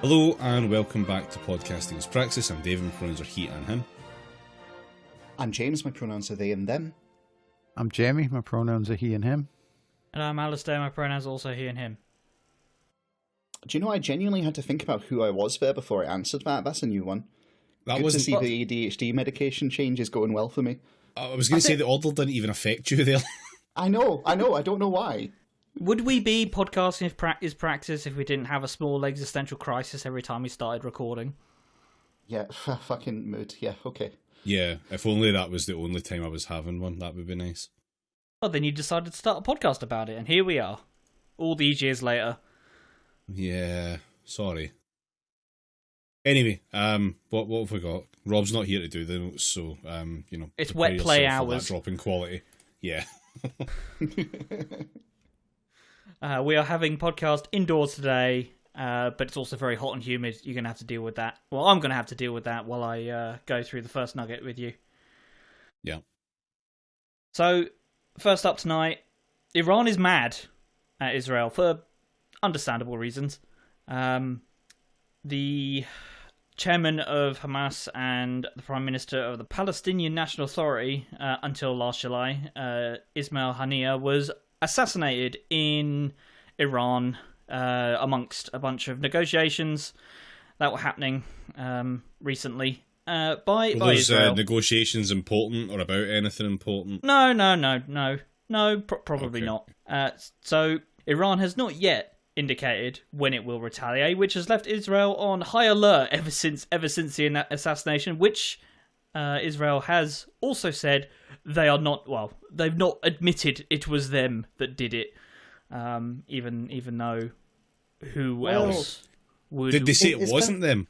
Hello and welcome back to Podcasting as Praxis. I'm Dave, my pronouns are he and him. I'm James, my pronouns are they and them. I'm Jamie, my pronouns are he and him. And I'm Alistair, my pronouns are also he and him. Do you know, I genuinely had to think about who I was there before I answered that. That's a new one. Good to see the ADHD medication change is going well for me. I was going to say the order didn't even affect you there. I know, I don't know why. Would we be podcasting is practice if we didn't have a small existential crisis every time we started recording? Yeah, fucking mood. Yeah, okay. Yeah, if only that was the only time I was having one, that would be nice. Well, then you decided to start a podcast about it, and here we are, all these years later. Yeah, sorry. Anyway, what have we got? Rob's not here to do the notes, so it's wet play For hours. that drop in quality. Yeah. We are having podcast indoors today, but it's also very hot and humid. You're going to have to deal with that. Well, I'm going to have to deal with that while I go through the first nugget with you. Yeah. So, first up tonight, Iran is mad at Israel for understandable reasons. The chairman of Hamas and the Prime Minister of the Palestinian National Authority, until last July, Ismail Haniyeh, was assassinated in Iran amongst a bunch of negotiations that were happening recently by Israel. Negotiations important or about anything important? No, probably okay. not. So Iran has not yet indicated when it will retaliate, which has left Israel on high alert ever since the assassination, which Israel has also said they've not admitted it was them that did it, even though who else would... Did they say it wasn't them?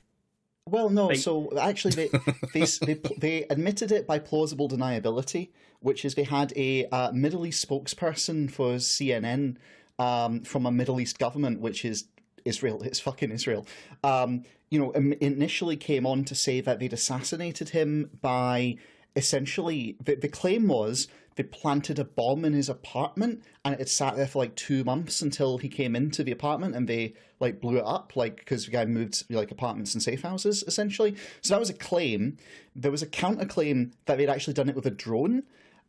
Well, no, so actually they admitted it by plausible deniability, which is they had a Middle East spokesperson for CNN from a Middle East government, which is Israel. It's fucking Israel. Initially came on to say that they'd assassinated him by essentially the claim was they planted a bomb in his apartment and it sat there for like 2 months until he came into the apartment and they like blew it up, like because the guy moved like apartments and safe houses essentially. So that was a claim. There was a counterclaim that they'd actually done it with a drone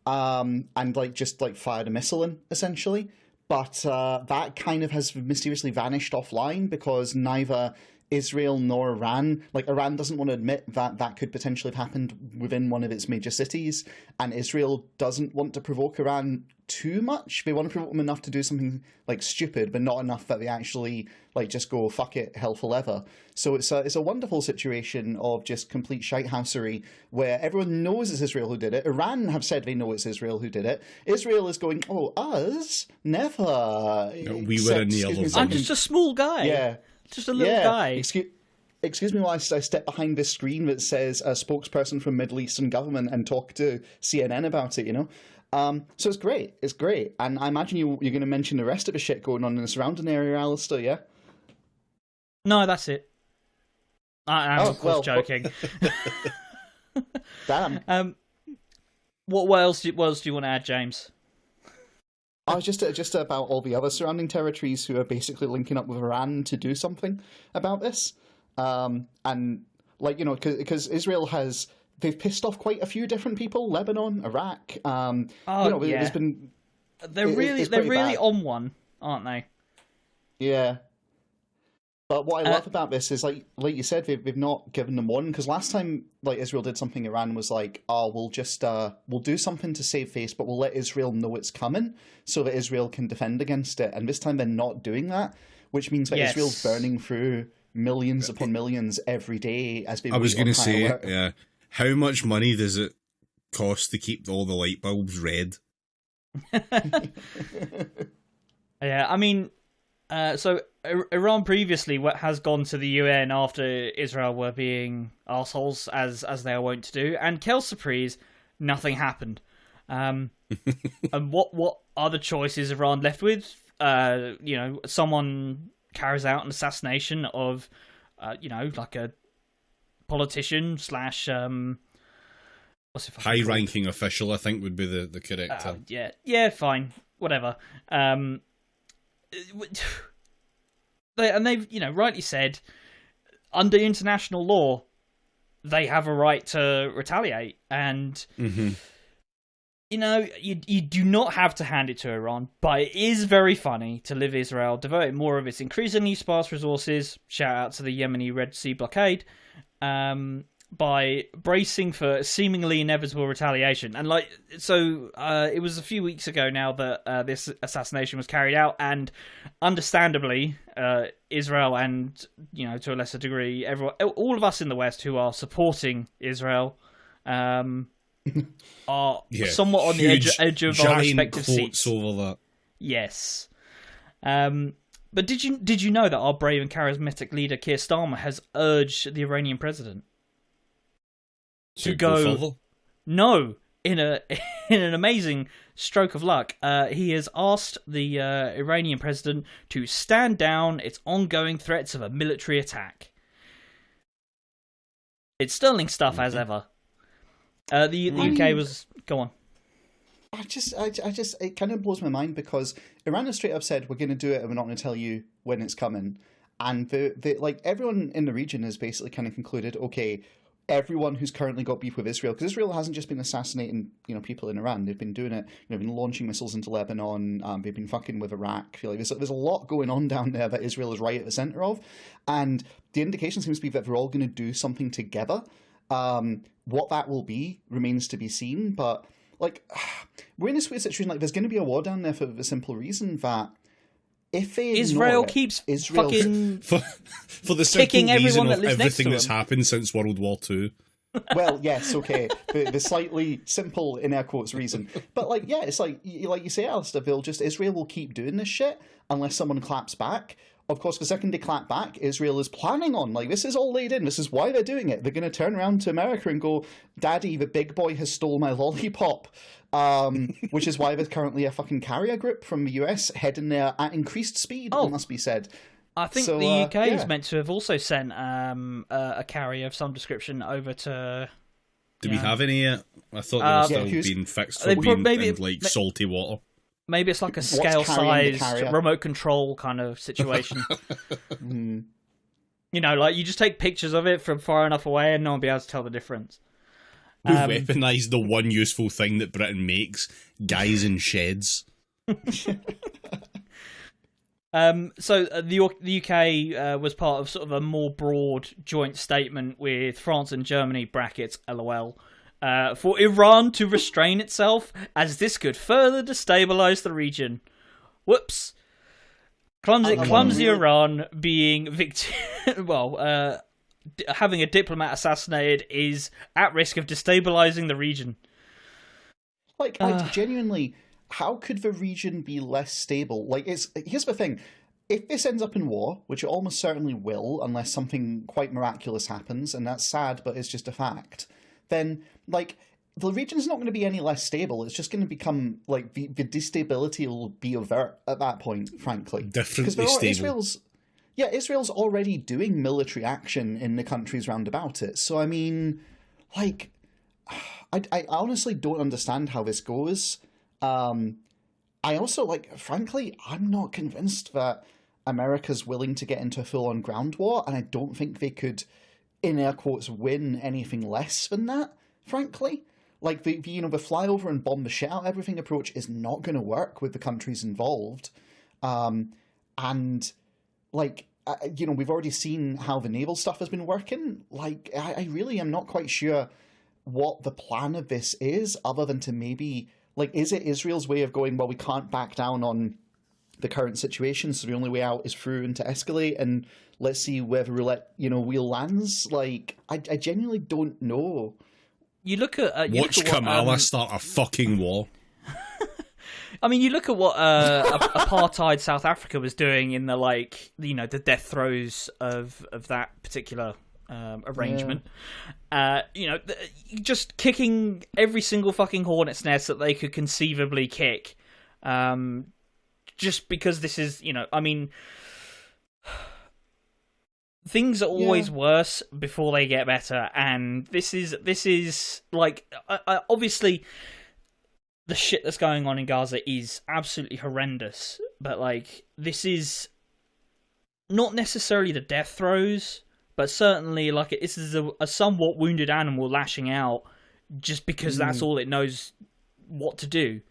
and like just like fired a missile in essentially. But that kind of has mysteriously vanished offline because neither Israel nor Iran, like Iran doesn't want to admit that that could potentially have happened within one of its major cities, and Israel doesn't want to provoke Iran too much. They want to provoke them enough to do something like stupid, but not enough that they actually like just go fuck it, hell for leather. So it's a wonderful situation of just complete shitehousery where everyone knows it's Israel who did it. Iran have said they know it's Israel who did it. Israel is going, oh, us? Never. No, we were in the other. I'm just a small guy. Yeah. Just a little guy. Excuse me while I step behind this screen that says a spokesperson from Middle Eastern government and talk to CNN about it, So it's great. It's great. And I imagine you're going to mention the rest of the shit going on in the surrounding area, Alistair, yeah? No, that's it. I'm of course joking. Damn. What else do you want to add, James? I was just about all the other surrounding territories who are basically linking up with Iran to do something about this. And, like, because Israel they've pissed off quite a few different people, Lebanon, Iraq. There's been... They're really bad. On one, aren't they? Yeah. But what I love about this is, like you said, they've not given them one, because last time like Israel did something, Iran was like, oh, we'll do something to save face, but we'll let Israel know it's coming so that Israel can defend against it. And this time they're not doing that, which means that Israel's burning through millions upon millions every day as they... I was going to say, yeah, how much money does it cost to keep all the light bulbs red? Yeah, I mean... So Iran previously has gone to the UN after Israel were being arseholes, as they are wont to do, and quelle surprise, nothing happened. And what are the choices Iran left with? Someone carries out an assassination of, like a politician slash high-ranking official, I think would be the correct term. Yeah, fine, whatever. They've rightly said under international law, they have a right to retaliate. And, you know, you do not have to hand it to Iran, but it is very funny to live Israel devoting more of its increasingly sparse resources, shout out to the Yemeni Red Sea blockade, by bracing for seemingly inevitable retaliation. And it was a few weeks ago now that this assassination was carried out, and understandably, Israel and, you know, to a lesser degree, everyone, all of us in the West who are supporting Israel, are somewhat on the edge of our respective seats over that. Yes. But did you know that our brave and charismatic leader Keir Starmer has urged the Iranian president to go further? No, in an amazing stroke of luck, he has asked the Iranian president to stand down its ongoing threats of a military attack. It's sterling stuff as ever. The UK was go on. I just, it kind of blows my mind because Iran has straight up said, we're going to do it and we're not going to tell you when it's coming. And like everyone in the region has basically kind of concluded, okay, everyone who's currently got beef with Israel, because Israel hasn't just been assassinating, you know, people in Iran. They've been doing it, you know, been launching missiles into Lebanon. They've been fucking with Iraq. Like, there's a lot going on down there that Israel is right at the center of. And the indication seems to be that they're all going to do something together. What that will be remains to be seen, but like, we're in this weird situation. Like, there's going to be a war down there for the simple reason that if they Israel keeps fucking for the simple kicking everyone reason that of lives next to everything that's them. happened since World War II. Well, yes, okay, the slightly simple in air quotes reason, but like, yeah, it's like you say, Alistair, Israel will keep doing this shit unless someone claps back. Of course, the second they clap back, Israel is planning on, like, this is all laid in. This is why they're doing it. They're going to turn around to America and go, Daddy, the big boy has stole my lollipop. Which is why there's currently a fucking carrier group from the US heading there at increased speed, it must be said. I think the UK is meant to have also sent a carrier of some description over to... Do we have any yet? I thought they were still being fixed for being in, like, salty water. Maybe it's like a scale-sized remote control kind of situation. You know, like, you just take pictures of it from far enough away and no one will be able to tell the difference. We've weaponised the one useful thing that Britain makes, guys in sheds. So the UK was part of sort of a more broad joint statement with France and Germany, brackets, LOL, for Iran to restrain itself, as this could further destabilise the region. Whoops. Clumsy Iran being having a diplomat assassinated is at risk of destabilising the region. Like, genuinely, how could the region be less stable? Like, here's the thing. If this ends up in war, which it almost certainly will, unless something quite miraculous happens, and that's sad, but it's just a fact, then, like, the region's not going to be any less stable. It's just going to become, like, the destability will be overt at that point, frankly. Differently stable. Israel's already doing military action in the countries round about it. So, I mean, like, I honestly don't understand how this goes. I also, like, frankly, I'm not convinced that America's willing to get into a full-on ground war, and I don't think they could, in air quotes, win anything less than that, frankly. Like, the flyover and bomb the shit out everything approach is not going to work with the countries involved. And, like, we've already seen how the naval stuff has been working. Like, I really am not quite sure what the plan of this is, other than to maybe... Like, is it Israel's way of going, well, we can't back down on the current situation, so the only way out is through and to escalate, and let's see where the roulette, wheel lands? Like, I genuinely don't know. You look at... Watch Kamala start a fucking war. I mean, you look at what apartheid South Africa was doing in the, like, the death throes of that particular... arrangement. Just kicking every single fucking hornet's nest that they could conceivably kick, just because this is, I mean, things are always worse before they get better, and this is like, obviously the shit that's going on in Gaza is absolutely horrendous, but, like, this is not necessarily the death throes, but certainly like this is a somewhat wounded animal lashing out just because that's all it knows what to do.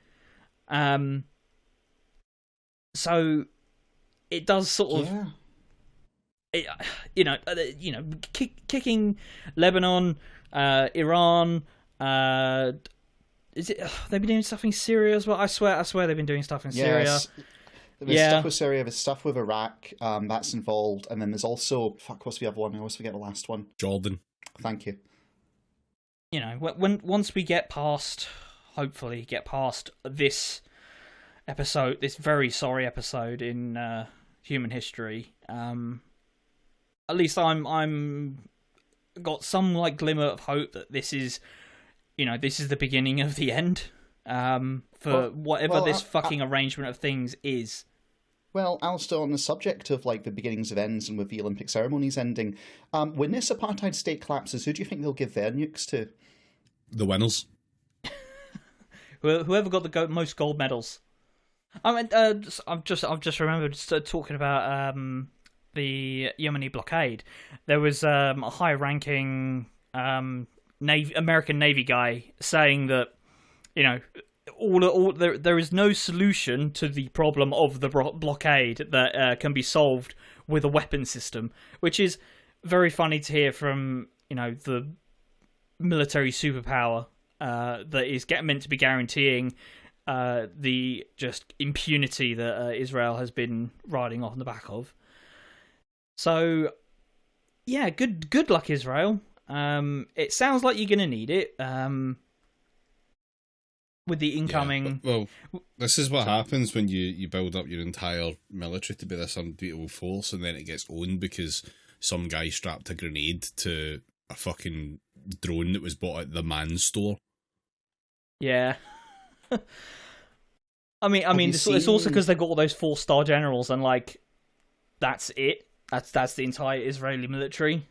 So it does sort of, kicking Lebanon, Iran. Is it? They've been doing stuff in Syria as well. I swear they've been doing stuff in Syria. There's stuff with Syria, there's stuff with Iraq, that's involved, and then there's also what's the other one? I always forget the last one. Jordan. Thank you. Once we hopefully get past this episode, this very sorry episode in human history, at least I'm got some like glimmer of hope that this is the beginning of the end for whatever this fucking arrangement of things is. Well, Alistair, on the subject of like the beginnings of ends and with the Olympic ceremonies ending, when this apartheid state collapses, who do you think they'll give their nukes to? The winners. Whoever got the most gold medals. I mean, I've just remembered talking about the Yemeni blockade. There was a high-ranking American Navy guy saying that there is no solution to the problem of the blockade that can be solved with a weapon system, which is very funny to hear from the military superpower that is meant to be guaranteeing the just impunity that Israel has been riding on the back of. So, yeah, good luck, Israel. It sounds like you're going to need it. With the incoming... Yeah, well, this is what happens when you build up your entire military to be this unbeatable force, and then it gets owned because some guy strapped a grenade to a fucking drone that was bought at the Man store. Yeah. I mean, it's also because they got all those 4-star generals, and like, that's it. That's the entire Israeli military.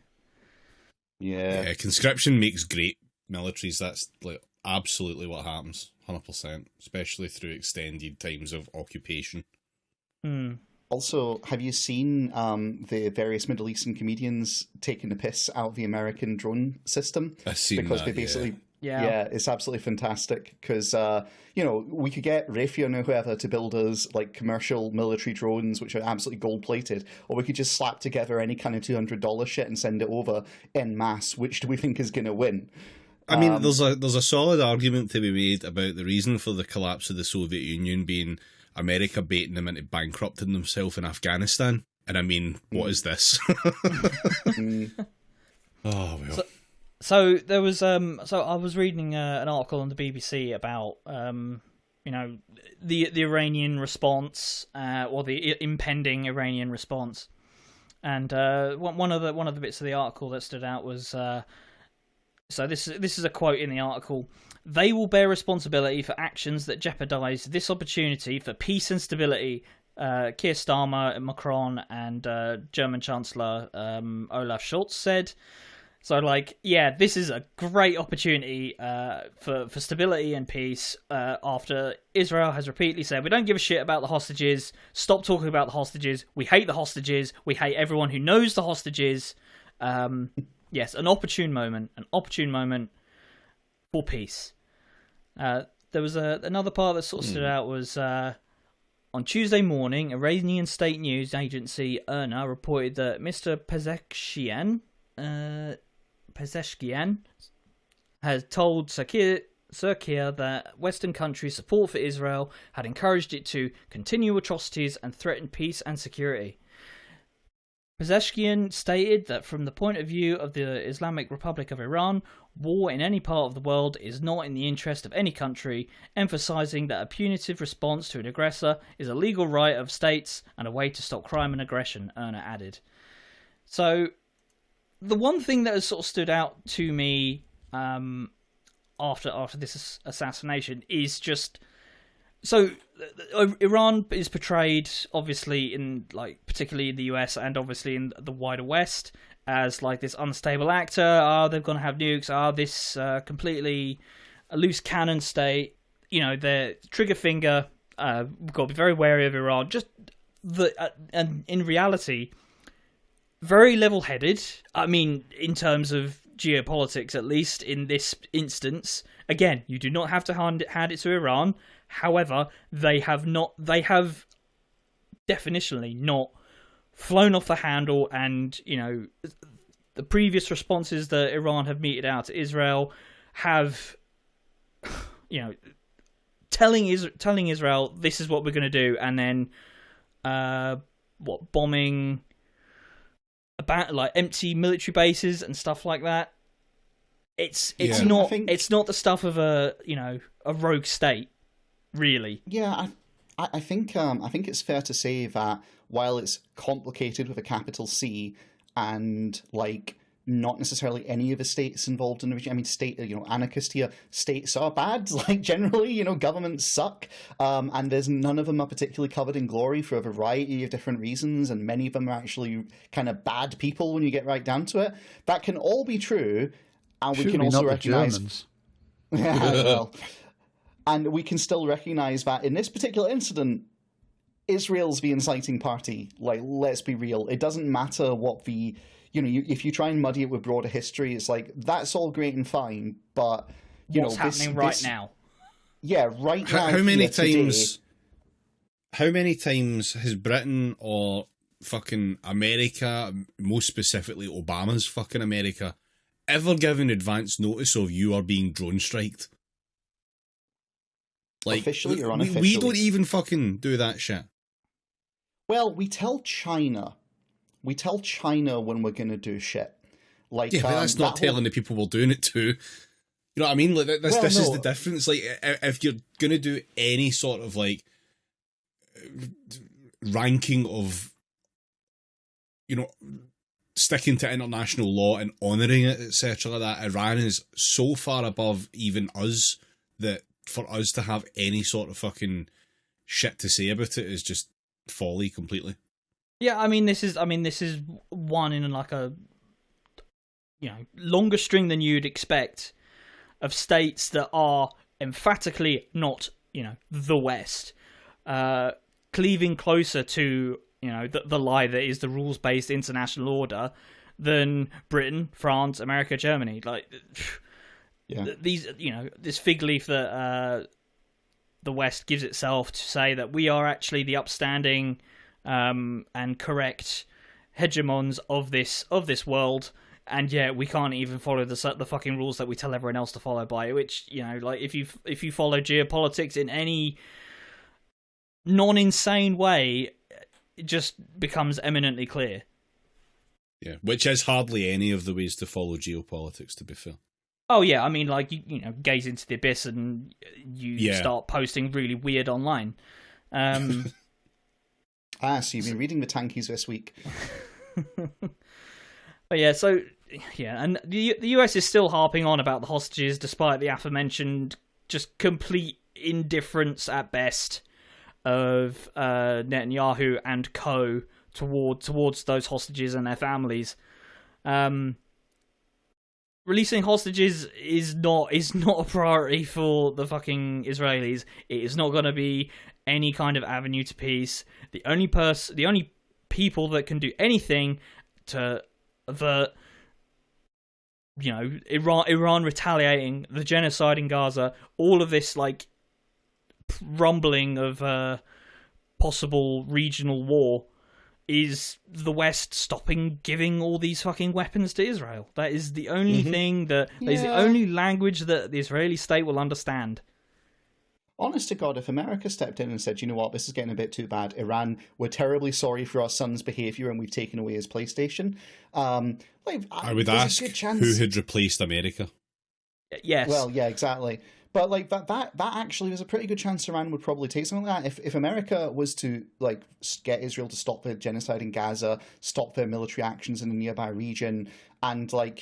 Yeah. Conscription makes great militaries. That's like absolutely what happens, 100%, especially through extended times of occupation. Also, have you seen the various Middle Eastern comedians taking the piss out of the American drone system? I've seen because that, they basically, yeah, it's absolutely fantastic. Because we could get Raytheon or whoever to build us like commercial military drones, which are absolutely gold plated, or we could just slap together any kind of $200 shit and send it over en masse. Which do we think is going to win? I mean, there's a solid argument to be made about the reason for the collapse of the Soviet Union being America baiting them into bankrupting themselves in Afghanistan. And I mean, what is this? Oh, well. So there was so I was reading an article on the BBC about the Iranian response or the impending Iranian response, and one of the bits of the article that stood out was so this is a quote in the article: "They will bear responsibility for actions that jeopardize this opportunity for peace and stability." Keir Starmer, Macron, and German Chancellor Olaf Scholz said. So, like, yeah, this is a great opportunity for stability and peace after Israel has repeatedly said, we don't give a shit about the hostages, stop talking about the hostages, we hate the hostages, we hate everyone who knows the hostages. Yes, an opportune moment for peace. There was another part that sort of stood out was... on Tuesday morning, Iranian state news agency IRNA reported that Mr. Pezeshkian has told Sir Keir that Western countries' support for Israel had encouraged it to continue atrocities and threaten peace and security. Pezeshkian stated that from the point of view of the Islamic Republic of Iran, war in any part of the world is not in the interest of any country, emphasizing that a punitive response to an aggressor is a legal right of states and a way to stop crime and aggression, IRNA added. So, the one thing that has sort of stood out to me after this assassination is just... So, Iran is portrayed, obviously, particularly in the US and obviously in the wider West, as like this unstable actor. They're going to have nukes. This completely loose cannon state. Their trigger finger. We've got to be very wary of Iran. And in reality, very level-headed. I mean, in terms of geopolitics, at least in this instance. Again, you do not have to hand it to Iran. However, they have definitionally not flown off the handle, and the previous responses that Iran have meted out to Israel have, telling Israel this is what we're going to do, and then bombing about like empty military bases and stuff like that. It's not the stuff of a rogue state, really. Yeah, I think it's fair to say that while it's complicated with a capital C and like not necessarily any of the states involved in the region. I mean, anarchist here. States are bad. Like generally, governments suck, and there's none of them are particularly covered in glory for a variety of different reasons, and many of them are actually kind of bad people when you get right down to it. That can all be true, and we can also recognize. Yeah, well, and we can still recognize that in this particular incident, Israel's the inciting party. Like, let's be real. It doesn't matter what the if you try and muddy it with broader history, it's like, that's all great and fine, but, what's happening right now? Yeah, right now. How many times has Britain or fucking America, most specifically Obama's fucking America, ever given advance notice of you are being drone striked? Like, officially or unofficially? We don't even fucking do that shit. Well, we tell China when we're going to do shit. Like, yeah, but that's not telling the people we're doing it to. You know what I mean? Like, this is the difference. Like, if you're going to do any sort of, like, ranking of, sticking to international law and honouring it, etc. like that, Iran is so far above even us that for us to have any sort of fucking shit to say about it is just folly completely. Yeah, I mean, this is one in like a longer string than you'd expect of states that are emphatically not the West, cleaving closer to the lie that is the rules-based international order than Britain, France, America, Germany. Like, yeah, these this fig leaf that the West gives itself to say that we are actually the upstanding and correct hegemons of this world, and yet we can't even follow the fucking rules that we tell everyone else to follow by. Which like if you follow geopolitics in any non-insane way, it just becomes eminently clear. Yeah, which is hardly any of the ways to follow geopolitics, to be fair. Oh yeah, I mean, like you gaze into the abyss and you start posting really weird online. So you've been reading the tankies this week. But yeah, so yeah, and the US is still harping on about the hostages, despite the aforementioned just complete indifference at best of Netanyahu and co towards those hostages and their families. Releasing hostages is not a priority for the fucking Israelis. It is not going to be any kind of avenue to peace. The only people that can do anything to avert, Iran retaliating, the genocide in Gaza, all of this like rumbling of possible regional war, is the West stopping giving all these fucking weapons to Israel. That is the only thing that is the only language that the Israeli state will understand. Honest to God, if America stepped in and said, you know what, this is getting a bit too bad, Iran, we're terribly sorry for our son's behaviour and we've taken away his PlayStation. I would ask who had replaced America. Yes. Well, yeah, exactly. But like that actually was a pretty good chance Iran would probably take something like that. If America was to like get Israel to stop their genocide in Gaza, stop their military actions in the nearby region, and like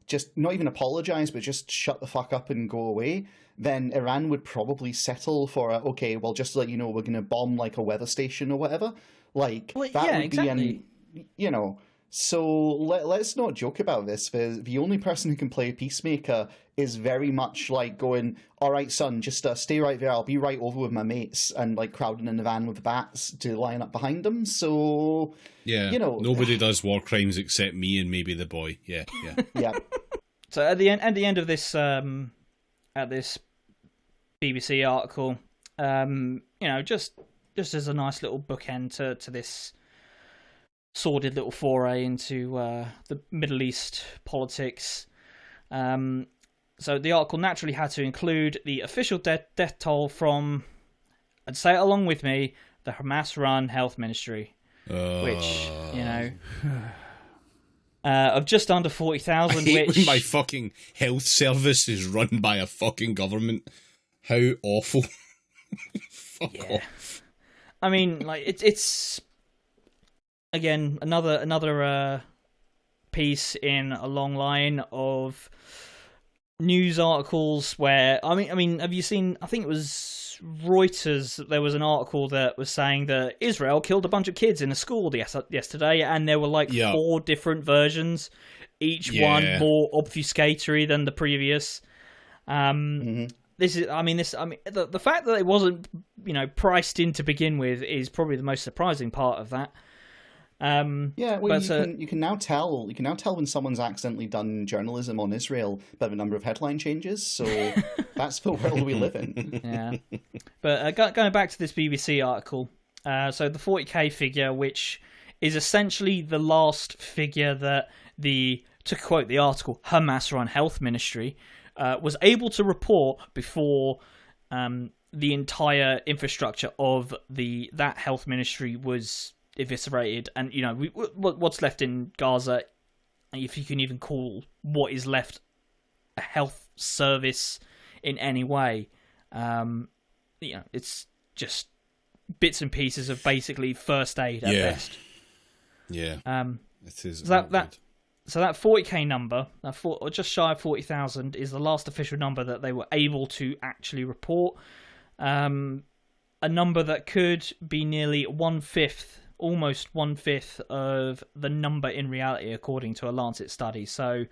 just not even apologize, but just shut the fuck up and go away, then Iran would probably settle for okay, well, just to let you know, we're going to bomb like a weather station or whatever. Like that would exactly. be So let's not joke about this. The only person who can play Peacemaker is very much like going, all right, son, just stay right there. I'll be right over with my mates, and like crowding in the van with the bats to line up behind them. So, Yeah, you know, nobody does war crimes except me and maybe the boy. Yeah. yeah. So at the end of this at this BBC article, just as a nice little bookend to this sordid little foray into the Middle East politics. So the article naturally had to include the official death toll from, and say it along with me, the Hamas-run health ministry, which, of just under 40,000. I hate which when my fucking health service is run by a fucking government. How awful. Fuck off. I mean, like it's again another piece in a long line of news articles where I mean, have you seen? I think it was Reuters. There was an article that was saying that Israel killed a bunch of kids in a school yesterday, and there were like 4 different versions, each one more obfuscatory than the previous. The fact that it wasn't, priced in to begin with is probably the most surprising part of that. You can now tell when someone's accidentally done journalism on Israel by the number of headline changes. So that's the world we live in. Yeah, but going back to this BBC article, so the 40k figure, which is essentially the last figure that to quote the article, Hamas-run health ministry was able to report before the entire infrastructure of that health ministry was eviscerated, and what's left in Gaza, if you can even call what is left a health service in any way, it's just bits and pieces of basically first aid at best. Yeah. It is. So that 40k number, or just shy of 40,000, is the last official number that they were able to actually report. A number that could be nearly almost one fifth of the number in reality, according to a Lancet study. So,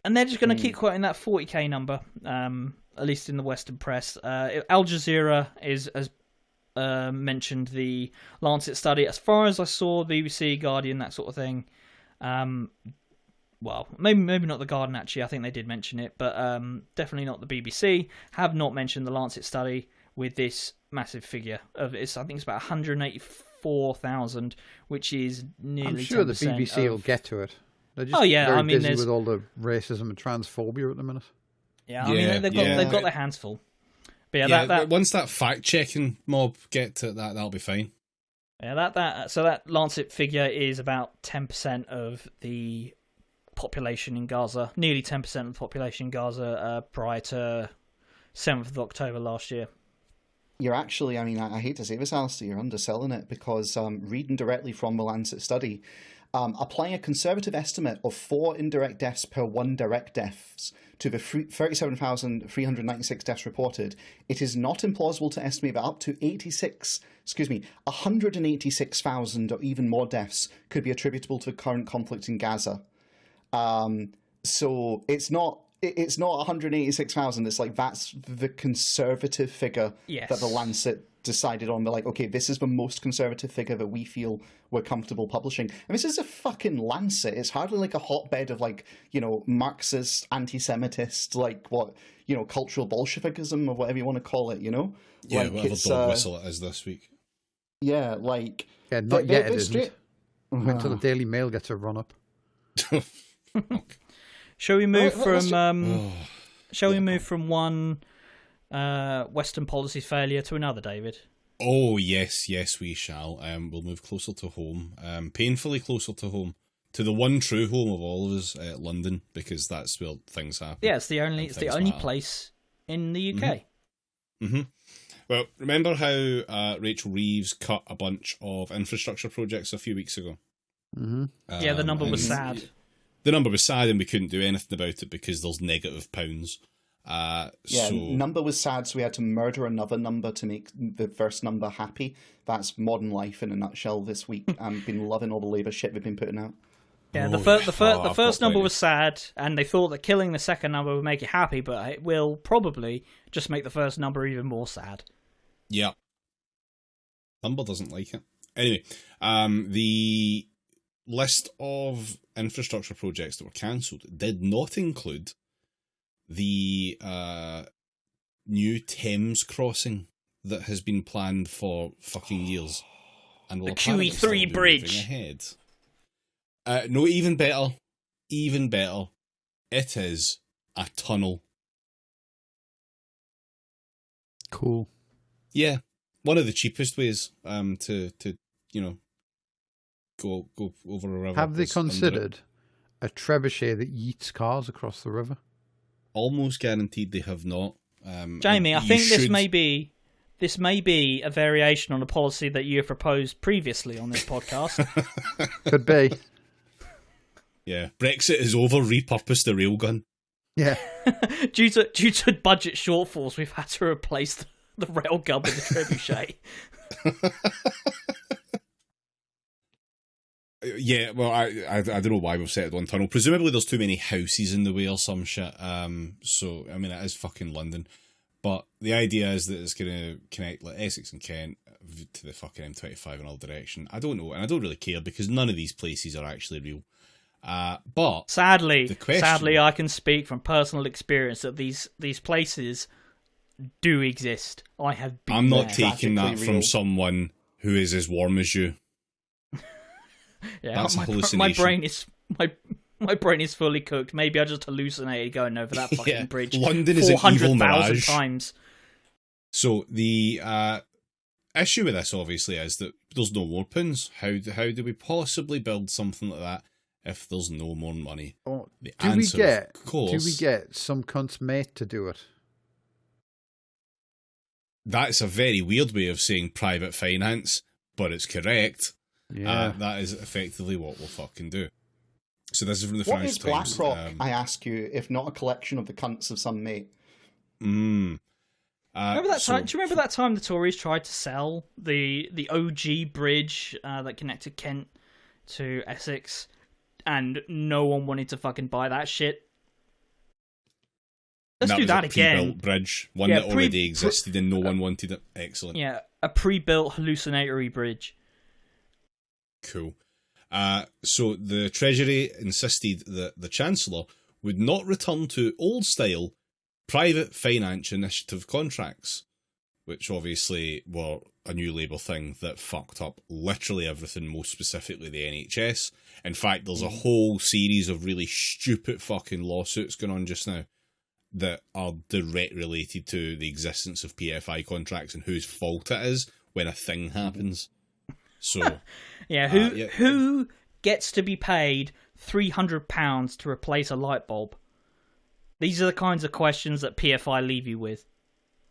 and they're just going to keep quoting that 40k number, at least in the Western press. Al Jazeera has mentioned the Lancet study. As far as I saw, BBC, Guardian, that sort of thing. Well, maybe not the Guardian, actually. I think they did mention it, but definitely not the BBC. Have not mentioned the Lancet study with this massive figure of I think it's about 184,000, which is nearly. I'm sure the BBC will get to it. They're just very busy with all the racism and transphobia at the minute. Yeah, I mean they've got their hands full. But that once that fact checking mob get to that'll be fine. Yeah, so that Lancet figure is about 10% of the population in Gaza, nearly 10% of the population in Gaza prior to 7th of October last year. You're actually, I hate to say this, Alistair, you're underselling it, because reading directly from the Lancet study, applying a conservative estimate of 4 indirect deaths per 1 direct deaths to the 37,396 deaths reported, it is not implausible to estimate that up to 186,000 or even more deaths could be attributable to current conflict in Gaza. So it's not 186,000. It's like that's the conservative figure that the Lancet decided on. They're like, okay, this is the most conservative figure that we feel we're comfortable publishing. And this is a fucking Lancet. It's hardly like a hotbed of Marxist, anti-Semitist, cultural Bolshevikism or whatever you want to call it, Yeah, whatever dog whistle it is this week. Yeah, not yet it isn't. Wait until the Daily Mail gets a run-up. Shall we move from one Western policy failure to another, David? Oh, yes, we shall. We'll move closer to home, painfully closer to home, to the one true home of all of us, London, because that's where things happen. Yeah, it's the only place in the UK. Mm-hmm. Well, remember how Rachel Reeves cut a bunch of infrastructure projects a few weeks ago? Mm-hmm. Yeah, the number was sad. The number was sad, and we couldn't do anything about it because there's negative pounds. Number was sad, so we had to murder another number to make the first number happy. That's modern life in a nutshell this week. I've been loving all the Labour shit we've been putting out. Yeah, the first number was sad, and they thought that killing the second number would make it happy, but it will probably just make the first number even more sad. Yeah. Number doesn't like it. Anyway, the list of infrastructure projects that were cancelled did not include the new Thames crossing that has been planned for fucking years. And will the QE3 bridge. Ahead. No, even better. It is a tunnel. Cool. Yeah, one of the cheapest ways to go over a river. Have they considered a trebuchet that yeets cars across the river? Almost guaranteed they have not. Jamie, I think this may be a variation on a policy that you have proposed previously on this podcast. Could be. Yeah, Brexit is over. Repurpose the railgun. Yeah. due to budget shortfalls, we've had to replace the railgun with the trebuchet. Yeah, well, I don't know why we've settled on tunnel. Presumably, there's too many houses in the way or some shit. So I mean, it is fucking London. But the idea is that it's going to connect like Essex and Kent to the fucking M25 in all direction. I don't know, and I don't really care because none of these places are actually real. But sadly, I can speak from personal experience that these places do exist. I have been. I'm not taking that from someone who is as warm as you. Yeah, that's a hallucination. My brain is fully cooked. Maybe I just hallucinated going over that fucking bridge. London is an evil mirage. Times. So the issue with this, obviously, is that there's no more pins. How do we possibly build something like that if there's no more money? Oh, do we get some cunt's mate to do it? That's a very weird way of saying private finance, but it's correct. Yeah, that is effectively what we'll fucking do. So this is from the Financial Times. What is BlackRock, I ask you, if not a collection of the cunts of some mate? Remember that time? Do you remember that time the Tories tried to sell the OG bridge that connected Kent to Essex, and no one wanted to fucking buy that shit? Let's do that again. Pre-built bridge, one that already existed and no one wanted it. Excellent. Yeah, a pre-built hallucinatory bridge. Cool. So the Treasury insisted that the Chancellor would not return to old-style private finance initiative contracts, which obviously were a new Labour thing that fucked up literally everything, most specifically the NHS. In fact, there's a whole series of really stupid fucking lawsuits going on just now that are direct related to the existence of PFI contracts and whose fault it is when a thing happens. So... Yeah, who gets to be paid £300 to replace a light bulb? These are the kinds of questions that PFI leave you with.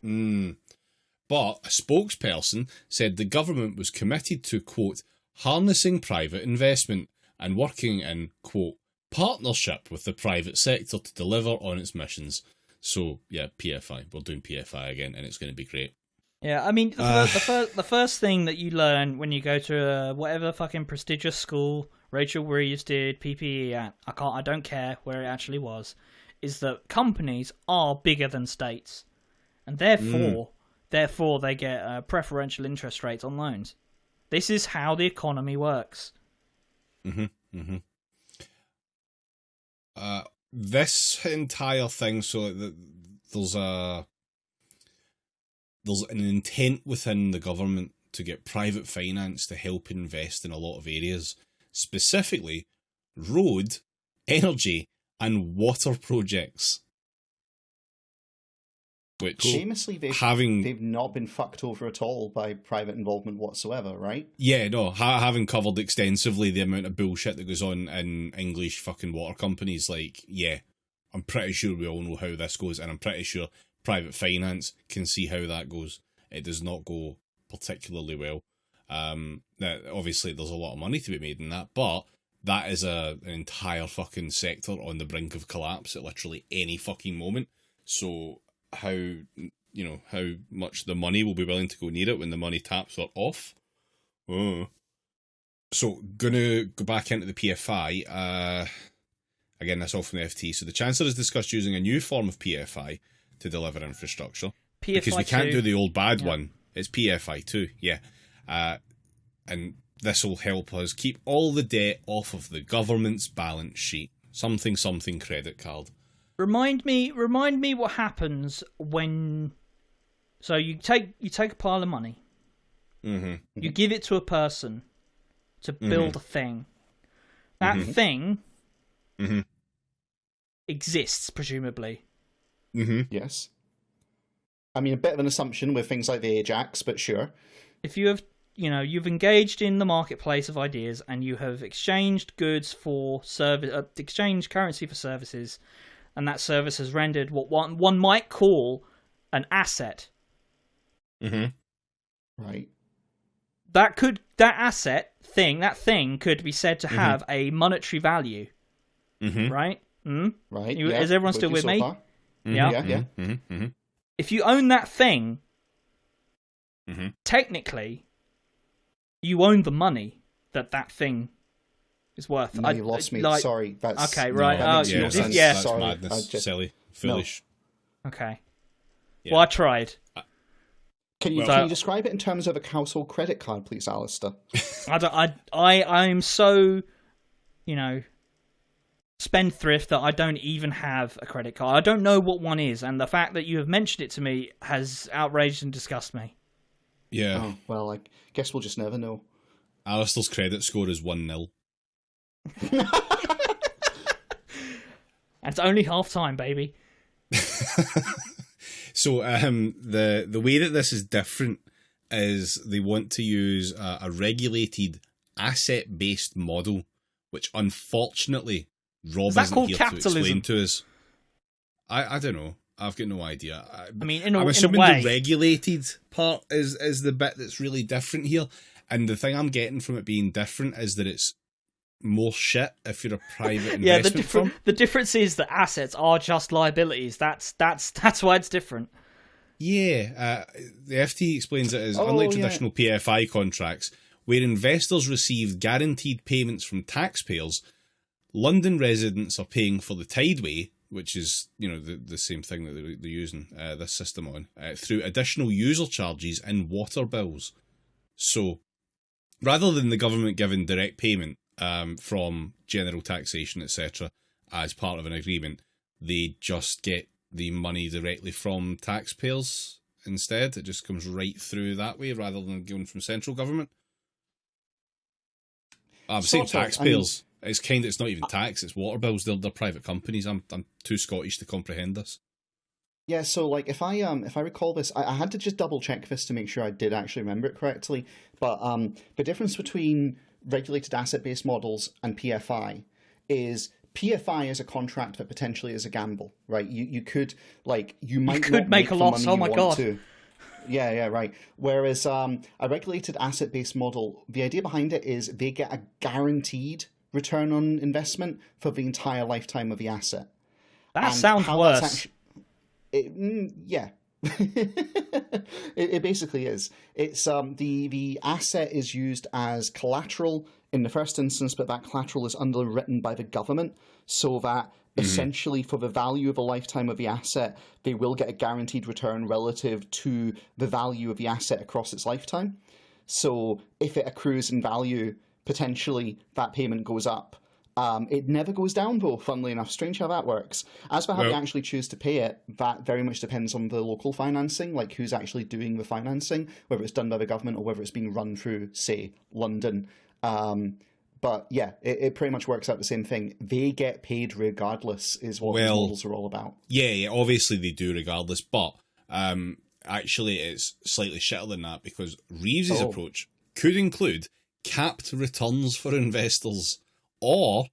But a spokesperson said the government was committed to, quote, harnessing private investment and working in, quote, partnership with the private sector to deliver on its missions. So, yeah, PFI. We're doing PFI again, and it's going to be great. Yeah, I mean, the first thing that you learn when you go to whatever fucking prestigious school Rachel Reeves did PPE at, I don't care where it actually was, is that companies are bigger than states, and therefore they get preferential interest rates on loans. This is how the economy works. This entire thing, so there's an intent within the government to get private finance to help invest in a lot of areas, specifically road, energy, and water projects. Which, famously, they've not been fucked over at all by private involvement whatsoever, right? Yeah, no, having covered extensively the amount of bullshit that goes on in English fucking water companies, like, yeah, I'm pretty sure we all know how this goes, and I'm pretty sure private finance can see how that goes. It does not go particularly well. Obviously, there's a lot of money to be made in that, but that is an entire fucking sector on the brink of collapse at literally any fucking moment. So how much the money will be willing to go near it when the money taps are off? So, gonna go back into the PFI. Again, that's all from the FT. So the Chancellor has discussed using a new form of PFI to deliver infrastructure. PFI because we can't do the old bad one. It's PFI 2, yeah. And this will help us keep all the debt off of the government's balance sheet. Something credit card. Remind me what happens when... So you take a pile of money. Mm-hmm. You give it to a person to build a thing. That thing exists, presumably. Yes. I mean, a bit of an assumption with things like the Ajax, but sure. If you have, you've engaged in the marketplace of ideas and you have exchanged goods for service, exchanged currency for services, and that service has rendered what one might call an asset. Right. That thing could be said to have a monetary value. Right? Right. Is everyone still with me? Far? Yeah. If you own that thing, technically, you own the money that thing is worth. No, you lost me. Sorry. That's, okay, right. That's madness. Silly. Foolish. No. Okay. Yeah. Well, I tried. Can you describe it in terms of a household credit card, please, Alistair? I'm so, spendthrift that I don't even have a credit card. I don't know what one is, and the fact that you have mentioned it to me has outraged and disgusted me. Yeah. Oh, well, I guess we'll just never know. Alistair's credit score is 1-0. And it's only half time, baby. So the way that this is different is they want to use a regulated asset-based model, which unfortunately Rob isn't here to explain to us. I don't know. I've got no idea. I'm assuming in a way, the regulated part is the bit that's really different here. And the thing I'm getting from it being different is that it's more shit if you're a private investment firm. The difference is that assets are just liabilities. That's why it's different. Yeah, the FT explains it as unlike traditional PFI contracts, where investors receive guaranteed payments from taxpayers, London residents are paying for the tideway, which is the same thing that they're using this system on, through additional user charges and water bills. So, rather than the government giving direct payment from general taxation, etc., as part of an agreement, they just get the money directly from taxpayers instead. It just comes right through that way rather than going from central government. I'm saying taxpayers. It's not even tax, it's water bills. They're private companies. I'm too Scottish to comprehend this. Yeah, so like if I recall this, I had to just double check this to make sure I did actually remember it correctly. But the difference between regulated asset-based models and PFI is PFI is a contract that potentially is a gamble, right? You could make a loss. Oh my god. Yeah, right. Whereas a regulated asset-based model, the idea behind it is they get a guaranteed return on investment for the entire lifetime of the asset. That sounds worse. Yeah. it basically is. It's the asset is used as collateral in the first instance, but that collateral is underwritten by the government, so that essentially for the value of a lifetime of the asset, they will get a guaranteed return relative to the value of the asset across its lifetime. So if it accrues in value, potentially that payment goes up. It never goes down, though, funnily enough. Strange how that works. As for how they actually choose to pay it, that very much depends on the local financing, like who's actually doing the financing, whether it's done by the government or whether it's being run through, say, London. But yeah, it pretty much works out the same thing. They get paid regardless, is what these models are all about. Yeah, obviously they do regardless, but actually it's slightly shitter than that, because Reeves' approach could include capped returns for investors, or,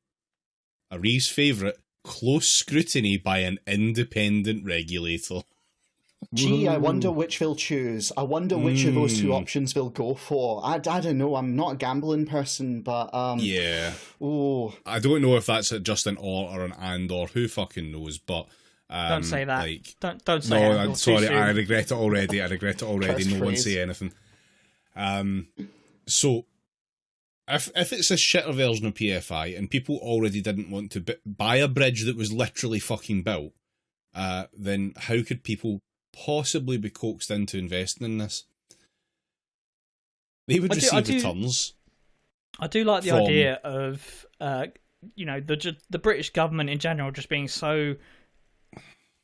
a Reeves favourite, close scrutiny by an independent regulator. Gee, I wonder which they'll choose. I wonder which of those two options they'll go for. I don't know. I'm not a gambling person, but... yeah. Ooh. I don't know if that's just an or an and, or who fucking knows, but... don't say that. Don't say that. No, I'm sorry. I regret it already. No one say anything. So... if it's a shitter version of PFI and people already didn't want to buy a bridge that was literally fucking built, then how could people possibly be coaxed into investing in this? They would receive returns. I do like the idea of, the British government in general just being so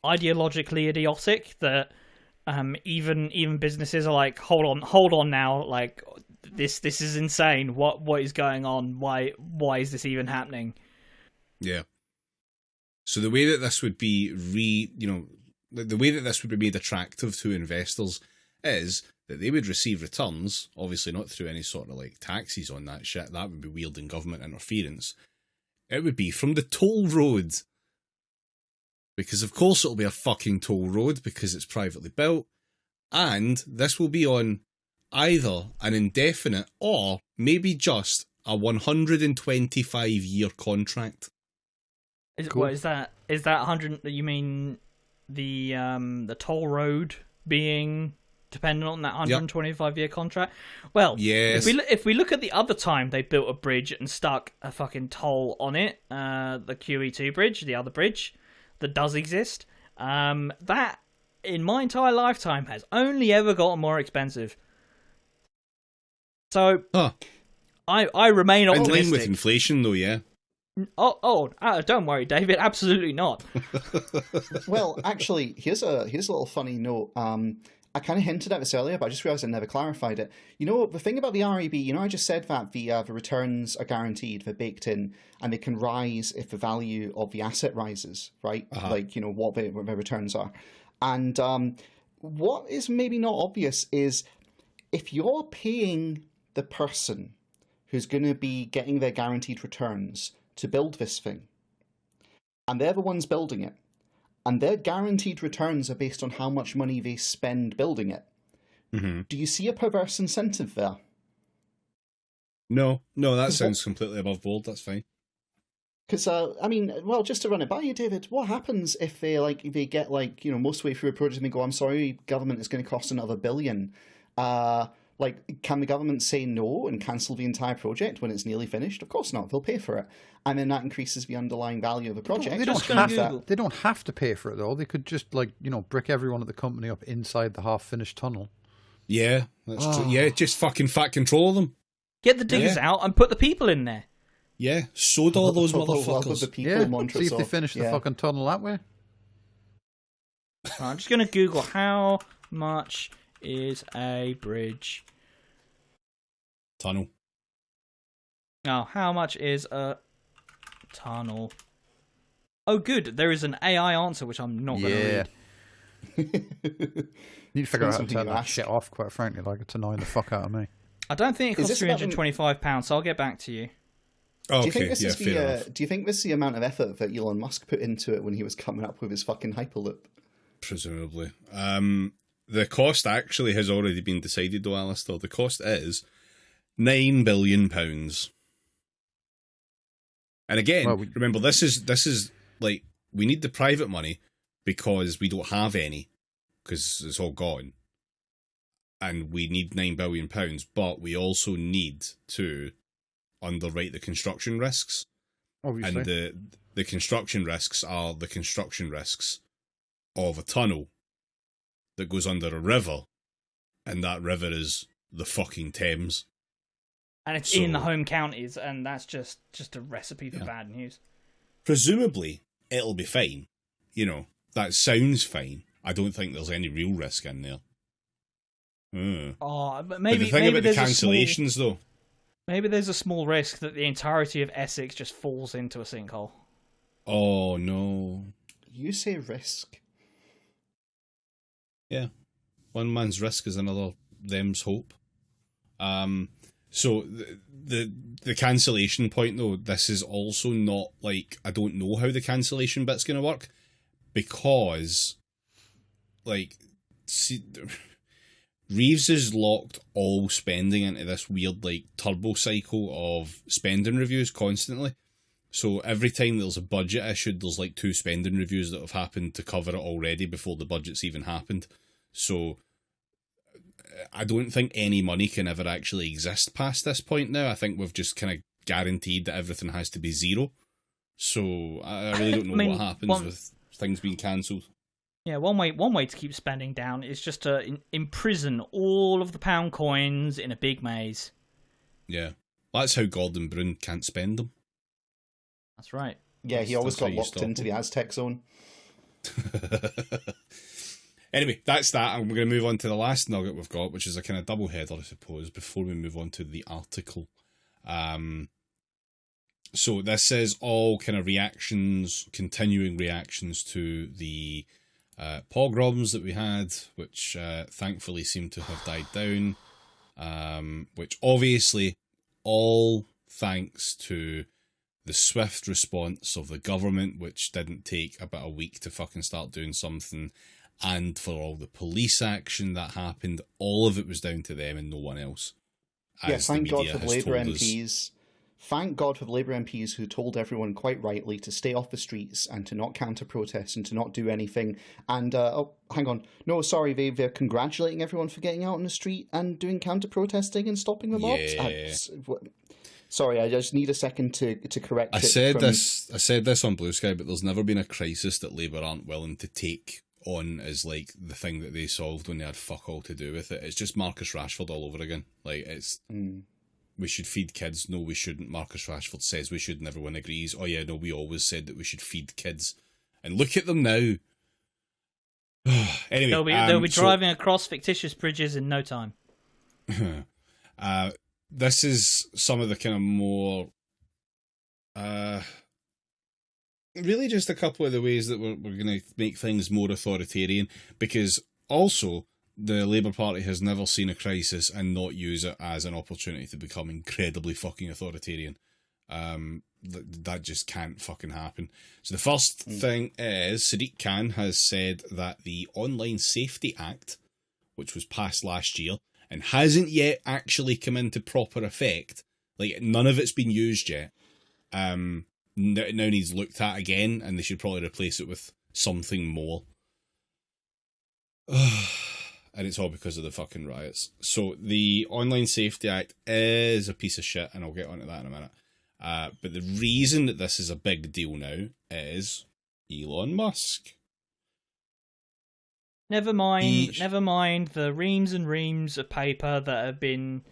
ideologically idiotic that even businesses are like, hold on now, like this is insane. What is going on? Why is this even happening? Yeah. So the way that this would be the way that this would be made attractive to investors is that they would receive returns, obviously not through any sort of like taxes on that shit. That would be weird and government interference. It would be from the toll road. Because of course it'll be a fucking toll road because it's privately built. And this will be on either an indefinite or maybe just a 125-year contract. Cool. What is that? Is that 100? You mean the toll road being dependent on that 125-year contract? Well, yes. If we look at the other time they built a bridge and stuck a fucking toll on it, the QE2 bridge, the other bridge that does exist, that in my entire lifetime has only ever gotten more expensive. So I remain optimistic. In line with inflation, though, yeah. Don't worry, David. Absolutely not. Well, actually, here's a little funny note. I kind of hinted at this earlier, but I just realised I never clarified it. You know, the thing about the REB, I just said that the returns are guaranteed, they're baked in, and they can rise if the value of the asset rises, right? Uh-huh. Like, what the returns are. And what is maybe not obvious is if you're paying the person who's going to be getting their guaranteed returns to build this thing, and they're the ones building it, and their guaranteed returns are based on how much money they spend building it. Mm-hmm. Do you see a perverse incentive there? No, that sounds completely above board. That's fine. Because, just to run it by you, David, what happens if they get most of the way through a project and they go, I'm sorry, government, is going to cost another $1 billion. Can the government say no and cancel the entire project when it's nearly finished? Of course not. They'll pay for it. And then that increases the underlying value of the project. They don't have to pay for it, though. They could just, brick everyone at the company up inside the half-finished tunnel. Yeah, that's true. Yeah, just fucking fat control them. Get the diggers out and put the people in there. Yeah, sod all those motherfuckers. See if they finish the fucking tunnel that way. Right, I'm just going to Google how much is a bridge. Tunnel. Now, how much is a tunnel? Oh, good. There is an AI answer, which I'm not going to read. Need to figure out how to turn that shit off, quite frankly. It's annoying the fuck out of me. I don't think it costs £325, so I'll get back to you. Oh, do you think this is the amount of effort that Elon Musk put into it when he was coming up with his fucking Hyperloop? Presumably. The cost actually has already been decided, though, Alistair. The cost is £9 billion. And again, remember, this is we need the private money because we don't have any, because it's all gone. And we need £9 billion, but we also need to underwrite the construction risks. Obviously. And the construction risks are the construction risks of a tunnel that goes under a river, and that river is the fucking Thames. And it's in the home counties, and that's just a recipe for bad news. Presumably, it'll be fine. That sounds fine. I don't think there's any real risk in there. But maybe the thing about the cancellations, though. Maybe there's a small risk that the entirety of Essex just falls into a sinkhole. Oh, no. You say risk. Yeah. One man's risk is another them's hope. So the cancellation point, though, this is also not I don't know how the cancellation bit's going to work, because Reeves has locked all spending into this weird turbo cycle of spending reviews constantly. So every time there's a budget issued, there's 2 spending reviews that have happened to cover it already before the budget's even happened. So I don't think any money can ever actually exist past this point now. I think we've just kind of guaranteed that everything has to be zero. So I really don't know what happens with things being cancelled. Yeah, one way to keep spending down is just to imprison all of the pound coins in a big maze. Yeah, that's how Gordon Brown can't spend them. That's right. Yeah, he always got locked into the Aztec zone. Anyway, that's that, and we're going to move on to the last nugget we've got, which is a kind of double header, I suppose, before we move on to the article. So this is all kind of continuing reactions to the pogroms that we had, which thankfully seem to have died down, which obviously all thanks to the swift response of the government, which didn't take about a week to fucking start doing something, and for all the police action that happened, all of it was down to them and no one else. Yes, thank God for the Labour MPs. Thank God for the Labour MPs who told everyone quite rightly to stay off the streets and to not counter-protest and to not do anything. And, hang on. No, sorry, they're congratulating everyone for getting out on the street and doing counter-protesting and stopping the mobs? Yeah. Sorry, I just need a second to correct I said this on Blue Sky, but there's never been a crisis that Labour aren't willing to take on as like the thing that they solved when they had fuck all to do with it. It's just Marcus Rashford all over again. Like, it's we should feed kids. No, we shouldn't. Marcus Rashford says we should, and everyone agrees. Oh yeah, no, we always said that we should feed kids. And look at them now. Anyway, they'll be driving across fictitious bridges in no time. This is some of the kind of more really just a couple of the ways that we're going to make things more authoritarian, because also the Labour Party has never seen a crisis and not use it as an opportunity to become incredibly fucking authoritarian. That just can't fucking happen. So the first thing is Sadiq Khan has said that the Online Safety Act, which was passed last year and hasn't yet actually come into proper effect, like none of it's been used yet, now needs looked at again, and they should probably replace it with something more. And it's all because of the fucking riots. So the Online Safety Act is a piece of shit, and I'll get onto that in a minute. But the reason that this is a big deal now is Elon Musk. Never mind the reams and reams of paper that have been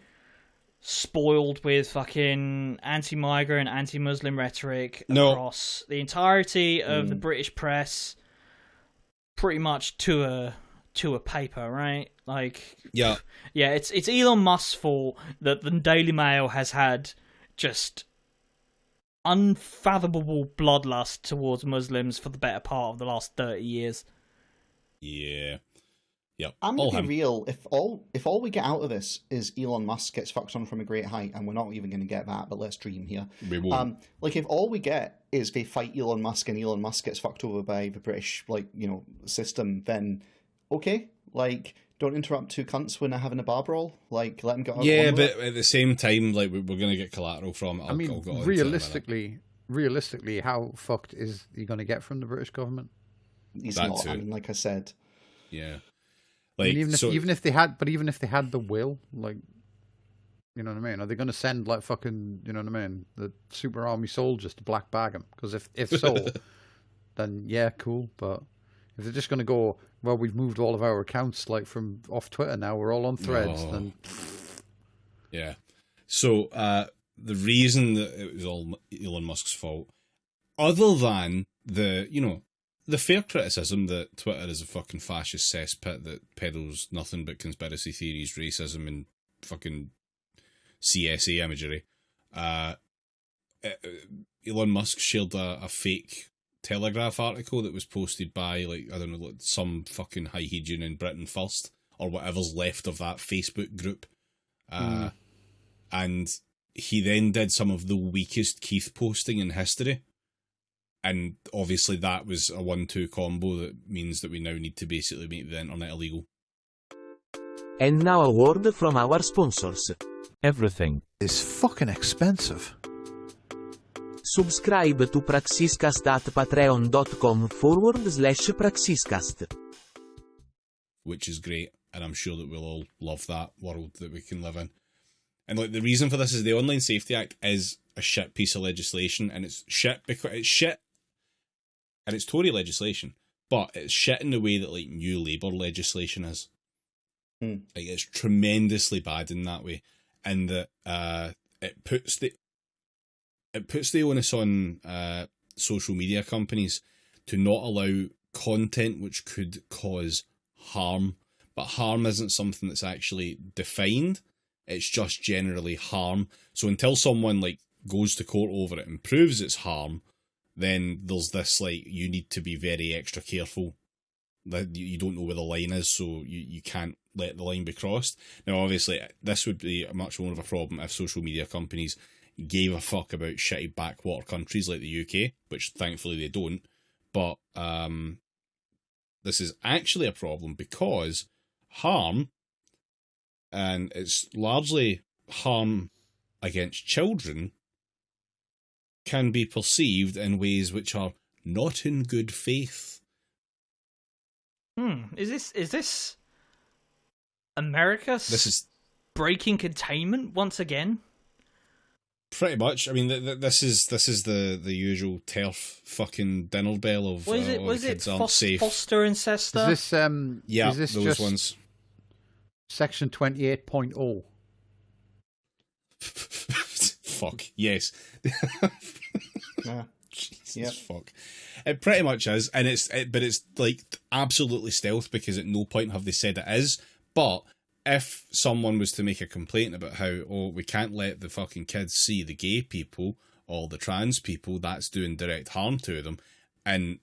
spoiled with fucking anti-migrant, anti-Muslim rhetoric across the entirety of the British press, pretty much to a paper, right? Like, yeah, it's Elon Musk's fault that the Daily Mail has had just unfathomable bloodlust towards Muslims for the better part of the last 30 years. Yeah. Yep. I'm gonna be real. If all we get out of this is Elon Musk gets fucked on from a great height, and we're not even going to get that, but let's dream here. We won't. Like, if all we get is they fight Elon Musk and Elon Musk gets fucked over by the British, system, then okay. Like, don't interrupt two cunts when they're having a bar brawl. Like, let them get out. Yeah, but at the same time, like, we're going to get collateral from it. I mean, realistically, how fucked is he going to get from the British government? He's not. I mean, like I said. Yeah. Like, I mean, even if they had the will, like, you know what I mean? Are they going to send like fucking, you know what I mean, the super army soldiers to black bag him? Because if so, then yeah, cool. But if they're just going to go, well, we've moved all of our accounts like from off Twitter now, we're all on Threads. Then yeah. So the reason that it was all Elon Musk's fault, other than the fair criticism that Twitter is a fucking fascist cesspit that peddles nothing but conspiracy theories, racism, and fucking CSA imagery. Elon Musk shared a fake Telegraph article that was posted by, like, I don't know, like some fucking high Hegian in Britain First, or whatever's left of that Facebook group. And he then did some of the weakest Keith posting in history. And obviously that was a 1-2 combo that means that we now need to basically make the internet illegal. And now a word from our sponsors. Everything is fucking expensive. Subscribe to Praxiscast at patreon.com/Praxiscast. Which is great. and I'm sure that we'll all love that world that we can live in. And like the reason for this is the Online Safety Act is a shit piece of legislation, and it's shit because it's shit, and it's Tory legislation, but it's shit in the way that like New Labour legislation is. Like it's tremendously bad in that way, and that it puts the onus on social media companies to not allow content which could cause harm. But harm isn't something that's actually defined. It's just generally harm. So until someone like goes to court over it and proves it's harm, then there's this like, you need to be very extra careful. That you don't know where the line is, so you can't let the line be crossed. Now, obviously, this would be much more of a problem if social media companies gave a fuck about shitty backwater countries like the UK, which thankfully they don't. But this is actually a problem because harm, and it's largely harm against children, can be perceived in ways which are not in good faith. Is this America? This is breaking containment once again. Pretty much. I mean, this is the usual TERF fucking dinner bell of was it kids aren't safe. Foster and Cester? Is this yeah, is this those just ones. Section 28.0? Fuck yes. Yeah. Jesus fuck. It pretty much is, and but it's like absolutely stealth because at no point have they said it is. But if someone was to make a complaint about how, we can't let the fucking kids see the gay people or the trans people, that's doing direct harm to them. And,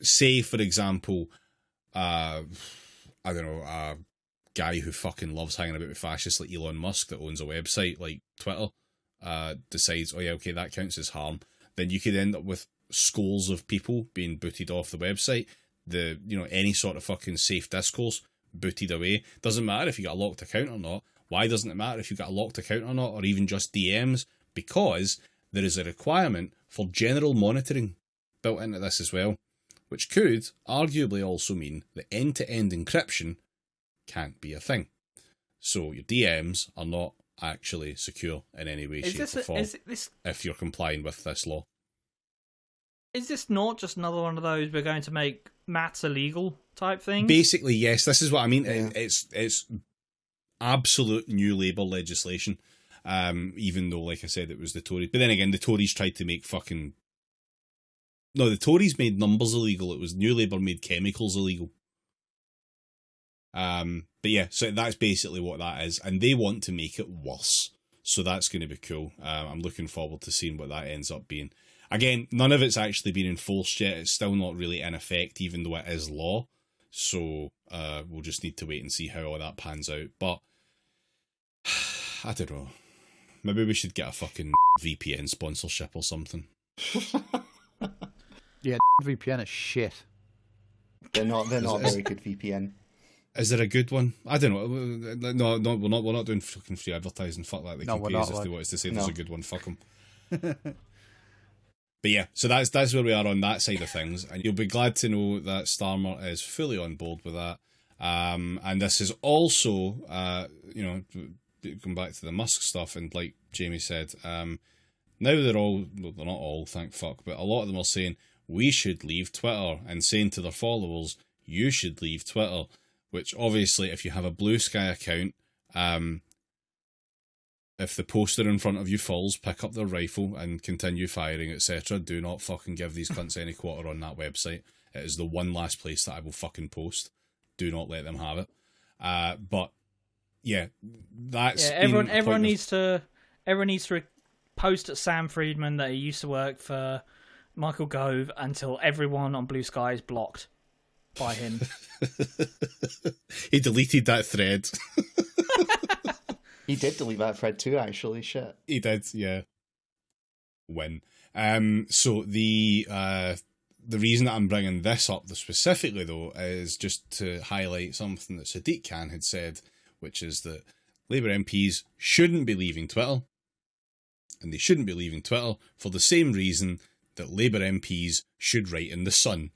say, for example, I don't know, a guy who fucking loves hanging about with fascists like Elon Musk that owns a website like Twitter, decides, okay, that counts as harm. Then you could end up with scores of people being booted off the website. Any sort of fucking safe discourse booted away. Doesn't matter if you got a locked account or not. Why doesn't it matter if you got a locked account or not, or even just DMs? Because there is a requirement for general monitoring built into this as well, which could arguably also mean that end-to-end encryption can't be a thing. So your DMs are not actually secure in any way, shape, or form if you're complying with this law. Is this not just another one of those we're going to make maths illegal type things? Basically, yes. This is what I mean. Yeah. It's absolute New Labour legislation, even though, like I said, it was the Tories. But then again, the Tories tried to make fucking... No, the Tories made numbers illegal. It was New Labour made chemicals illegal. But yeah, so that's basically what that is. And they want to make it worse. So that's going to be cool. I'm looking forward to seeing what that ends up being. Again, none of it's actually been enforced yet. It's still not really in effect, even though it is law. So we'll just need to wait and see how all that pans out. But I don't know. Maybe we should get a fucking VPN sponsorship or something. Yeah, VPN is shit. They're not very good VPN. Is there a good one? I don't know. No, we're not doing fucking free advertising. Fuck that. They can pay us if they want us to say there's a good one. Fuck them. But yeah, so that's where we are on that side of things, and you'll be glad to know that Starmer is fully on board with that. And this is also, going back to the Musk stuff, and like Jamie said, now they're not all, thank fuck, but a lot of them are saying we should leave Twitter, and saying to their followers, you should leave Twitter. Which obviously, if you have a Blue Sky account, if the poster in front of you falls, pick up their rifle and continue firing, etc. Do not fucking give these cunts any quarter on that website. It is the one last place that I will fucking post. Do not let them have it. But yeah, that's everyone needs to post at Sam Friedman that he used to work for Michael Gove until everyone on Blue Sky is blocked by him. He deleted that thread. He did delete that thread too, actually. Shit. He did, yeah. Win. So the reason that I'm bringing this up specifically, though, is just to highlight something that Sadiq Khan had said, which is that Labour MPs shouldn't be leaving Twitter, and they shouldn't be leaving Twitter for the same reason that Labour MPs should write in The Sun.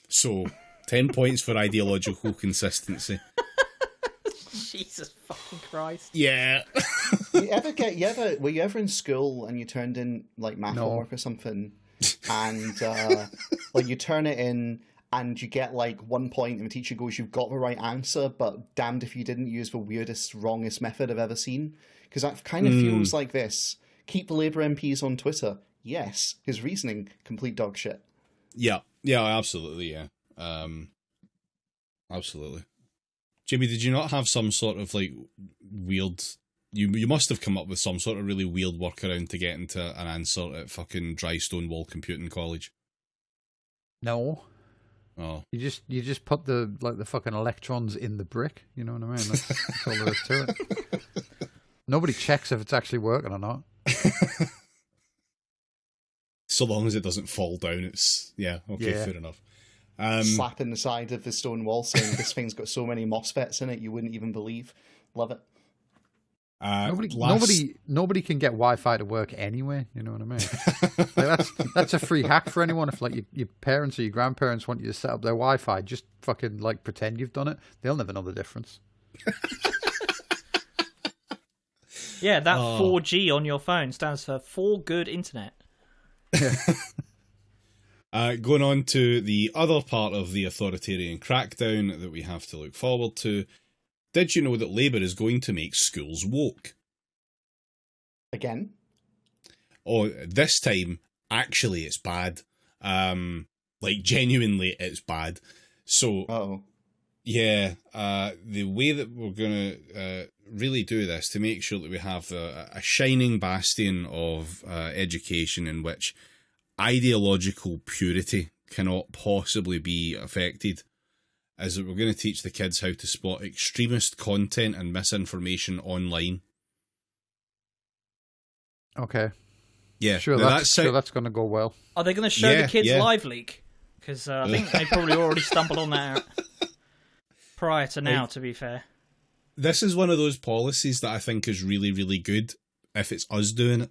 So, 10 points for ideological consistency. Jesus fucking Christ. Yeah. Were you ever in school and you turned in like math homework or something, and like you turn it in and you get like 1 point and the teacher goes, "You've got the right answer, but damned if you didn't use the weirdest, wrongest method I've ever seen." Because that kind of feels like this. Keep the Labour MPs on Twitter. Yes, his reasoning, complete dog shit. Yeah, absolutely, yeah. Absolutely. Jamie, did you not have some sort of like weird... You must have come up with some sort of really weird workaround to get into an answer at fucking Dry Stone Wall Computing College? No. Oh. You just put the fucking electrons in the brick, you know what I mean? That's all there is to it. Nobody checks if it's actually working or not. So long as it doesn't fall down, it's... Yeah, okay, fair enough. Slapping the side of the stone wall saying this thing's got so many MOSFETs in it you wouldn't even believe. Love it. Nobody can get Wi-Fi to work anyway. You know what I mean? Like that's a free hack for anyone. If like your parents or your grandparents want you to set up their Wi-Fi, just fucking like pretend you've done it. They'll never know the difference. Yeah, that 4G on your phone stands for For Good Internet. Yeah. Going on to the other part of the authoritarian crackdown that we have to look forward to. Did you know that Labour is going to make schools woke? Again? Oh, this time, actually, it's bad. Like, genuinely, it's bad. So, yeah, the way that we're going to really do this to make sure that we have a shining bastion of education in which ideological purity cannot possibly be affected, is that we're going to teach the kids how to spot extremist content and misinformation online. Okay. Yeah. Sure, that's going to go well. Are they going to show the kids live leak? Because I think they probably already stumbled on that prior to now, to be fair. This is one of those policies that I think is really, really good if it's us doing it.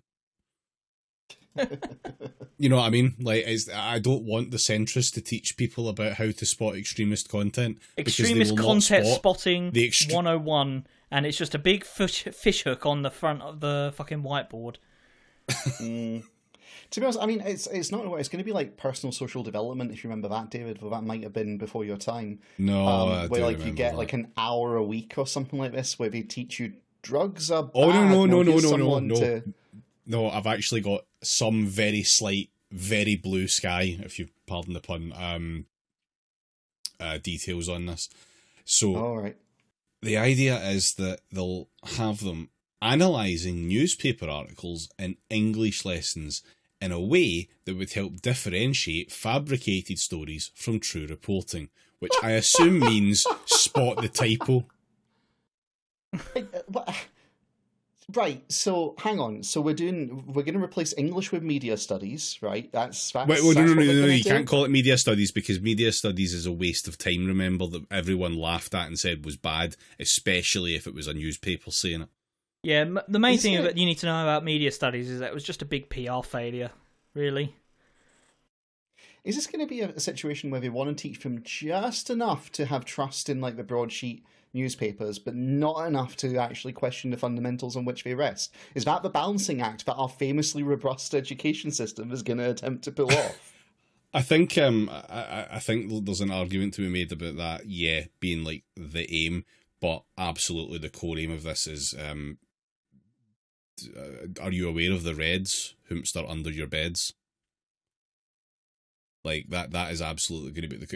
You know what I mean? Like, I don't want the centrists to teach people about how to spot extremist content. Extremist content spotting 101, and it's just a big fish hook on the front of the fucking whiteboard. To be honest, I mean, it's not. It's going to be like personal social development, if you remember that, David. Well, that might have been before your time. No, where like you get that. Like an hour a week or something like this, where they teach you drugs are bad. Oh no. No, I've actually got some very slight, very blue sky, if you pardon the pun, details on this. So, all right. The idea is that they'll have them analysing newspaper articles in English lessons in a way that would help differentiate fabricated stories from true reporting, which I assume means spot the typo. Right, so hang on. So we're going to replace English with media studies, right? That's no, you can't call it media studies, because media studies is a waste of time. Remember that everyone laughed at and said was bad, especially if it was a newspaper saying it. Yeah, the main thing that you need to know about media studies is that it was just a big PR failure, really. Is this going to be a situation where they want to teach them just enough to have trust in like the broadsheet newspapers, but not enough to actually question the fundamentals on which they rest? Is that the balancing act that our famously robust education system is going to attempt to pull off? I think I think there's an argument to be made about that, being like the aim, but absolutely the core aim of this is are you aware of the Reds, whomst are under your beds? Like that is absolutely going to be the...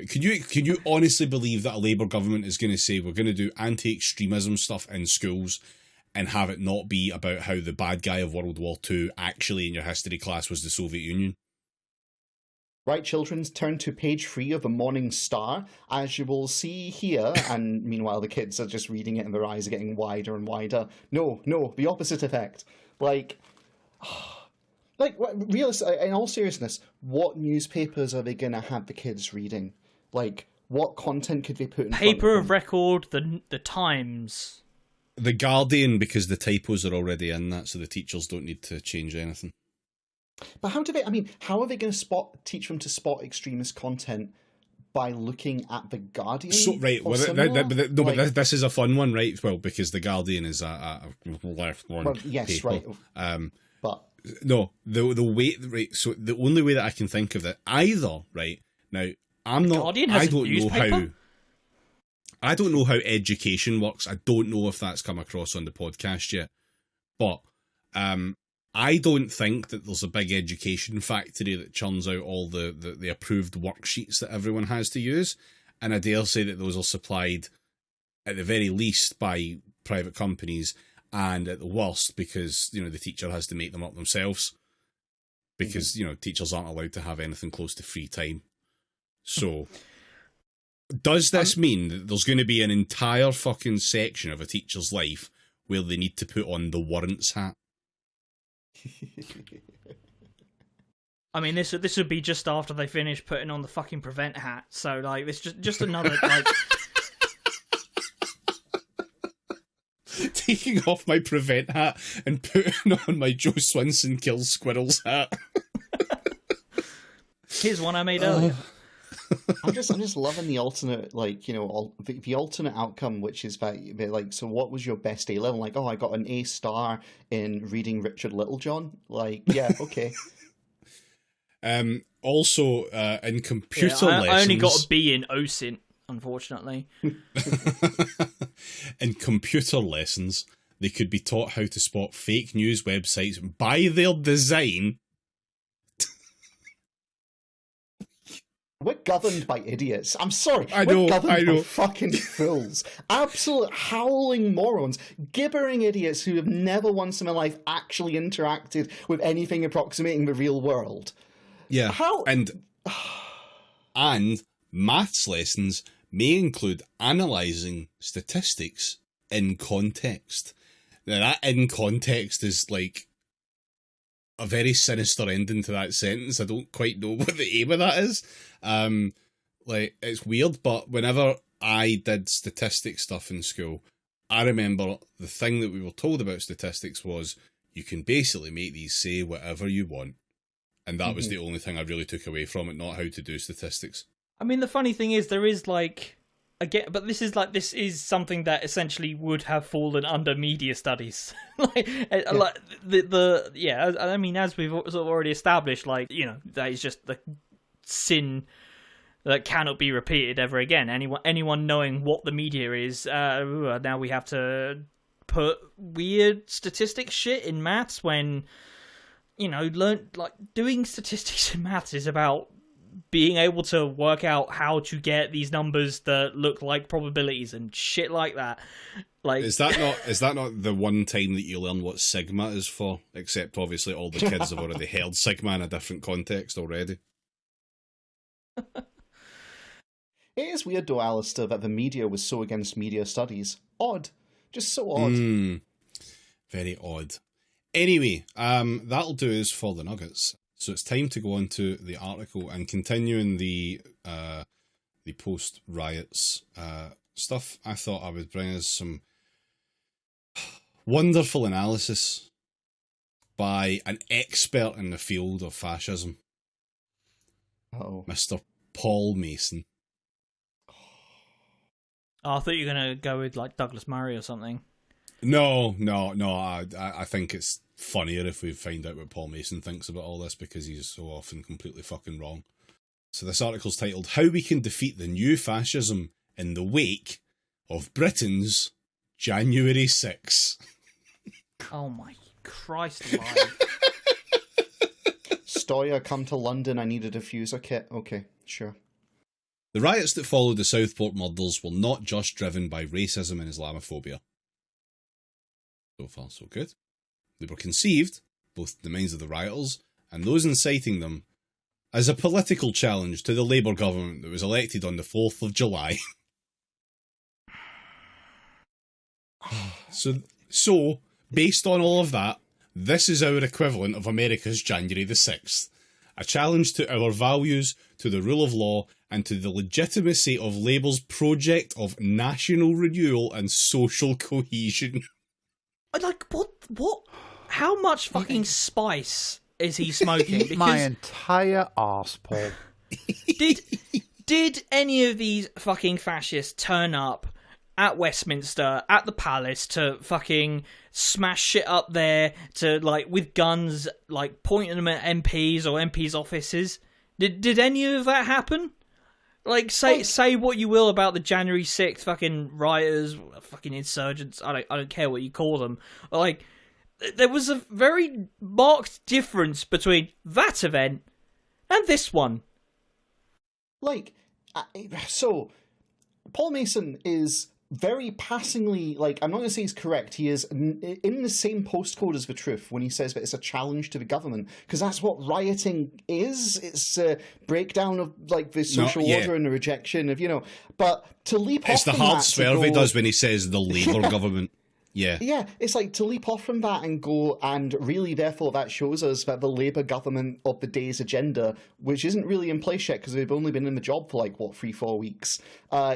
Can you honestly believe that a Labour government is going to say we're going to do anti-extremism stuff in schools and have it not be about how the bad guy of World War II actually in your history class was the Soviet Union? Right, children, turn to page 3 of the Morning Star, as you will see here, and meanwhile the kids are just reading it and their eyes are getting wider and wider. No, the opposite effect. Like, in all seriousness, what newspapers are they going to have the kids reading? Like, what content could they put in Paper of record, the Times. The Guardian, because the typos are already in that, so the teachers don't need to change anything. But how are they going to teach them to spot extremist content by looking at The Guardian. So right, or well, similar? but this is a fun one, right? Well, because The Guardian is a left-wing yes, paper. right. But no, the way, right? So the only way that I can think of that either, right now, I'm not. Guardian has I don't a know newspaper? how. I don't know how education works. I don't know if that's come across on the podcast yet, but I don't think that there's a big education factory that churns out all the approved worksheets that everyone has to use. And I dare say that those are supplied, at the very least, by private companies, and at the worst, because, the teacher has to make them up themselves. Because, teachers aren't allowed to have anything close to free time. So, does this mean that there's going to be an entire fucking section of a teacher's life where they need to put on the warrants hat? I mean, this would be just after they finish putting on the fucking prevent hat. So, like, it's just another, like... Taking off my prevent hat and putting on my Joe Swinson kills squirrels hat. Here's one I made earlier. I'm just loving the alternate, the alternate outcome, which is that, like, so what was your best A level? Like, oh, I got an A star in reading Richard Littlejohn. Like, yeah, okay. Also, in computer lessons, I only got a B in OSINT, unfortunately. In computer lessons, they could be taught how to spot fake news websites by their design. We're governed by idiots. I'm sorry. We're governed by fucking fools. Absolute howling morons. Gibbering idiots who have never once in their life actually interacted with anything approximating the real world. Yeah. How? And maths lessons may include analysing statistics in context. Now, that in context is like a very sinister ending to that sentence. I don't quite know what the aim of that is. It's weird, but whenever I did statistics stuff in school, I remember the thing that we were told about statistics was you can basically make these say whatever you want. And that was the only thing I really took away from it, not how to do statistics. I mean, the funny thing is, there is but this is something that essentially would have fallen under media studies. I mean, as we've sort of already established, that is just the sin that cannot be repeated ever again. Anyone knowing what the media is, now we have to put weird statistics shit in maths when, doing statistics in maths is about being able to work out how to get these numbers that look like probabilities and shit like that. Like, is that not the one time that you learn what sigma is for? Except obviously all the kids have already heard sigma in a different context already. It is weird though, Alistair, that the media was so against media studies. Odd. Just so odd. Very odd. Anyway, that'll do us for the nuggets. So it's time to go on to the article and continuing the post-riots stuff. I thought I would bring us some wonderful analysis by an expert in the field of fascism. Uh-oh. Mr. Paul Mason. Oh, I thought you were going to go with, Douglas Murray or something. No. I think it's funnier if we find out what Paul Mason thinks about all this, because he's so often completely fucking wrong. So this article's titled, How We Can Defeat the New Fascism in the Wake of Britain's January 6. Oh my Christ alive. Stoya, come to London, I need a diffuser kit. Okay, sure. The riots that followed the Southport murders were not just driven by racism and Islamophobia. So far, so good. They were conceived, both in the minds of the rioters and those inciting them, as a political challenge to the Labour government that was elected on the 4th of July. So, based on all of that, this is our equivalent of America's January the 6th. A challenge to our values, to the rule of law, and to the legitimacy of Labour's project of national renewal and social cohesion. What? How much fucking spice is he smoking? Because my entire arse, Paul. Did Did any of these fucking fascists turn up at Westminster, at the palace, to fucking smash shit up there, to, like, with guns, like, pointing them at MPs or MPs' offices? Did any of that happen? Like, say what you will about the January 6th fucking rioters, fucking insurgents, I don't care what you call them. Like, there was a very marked difference between that event and this one. Like, so, Paul Mason is very passingly, like, I'm not going to say he's correct, he is in the same postcode as The Truth when he says that it's a challenge to the government, because that's what rioting is. It's a breakdown of, like, the social order and the rejection of, but to leap off from that... It's the hard swerve he does when he says the Labour government. Yeah. Yeah, it's like to leap off from that and go, and really, therefore, that shows us that the Labour government of the day's agenda, which isn't really in place yet because they've only been in the job for 3-4 weeks,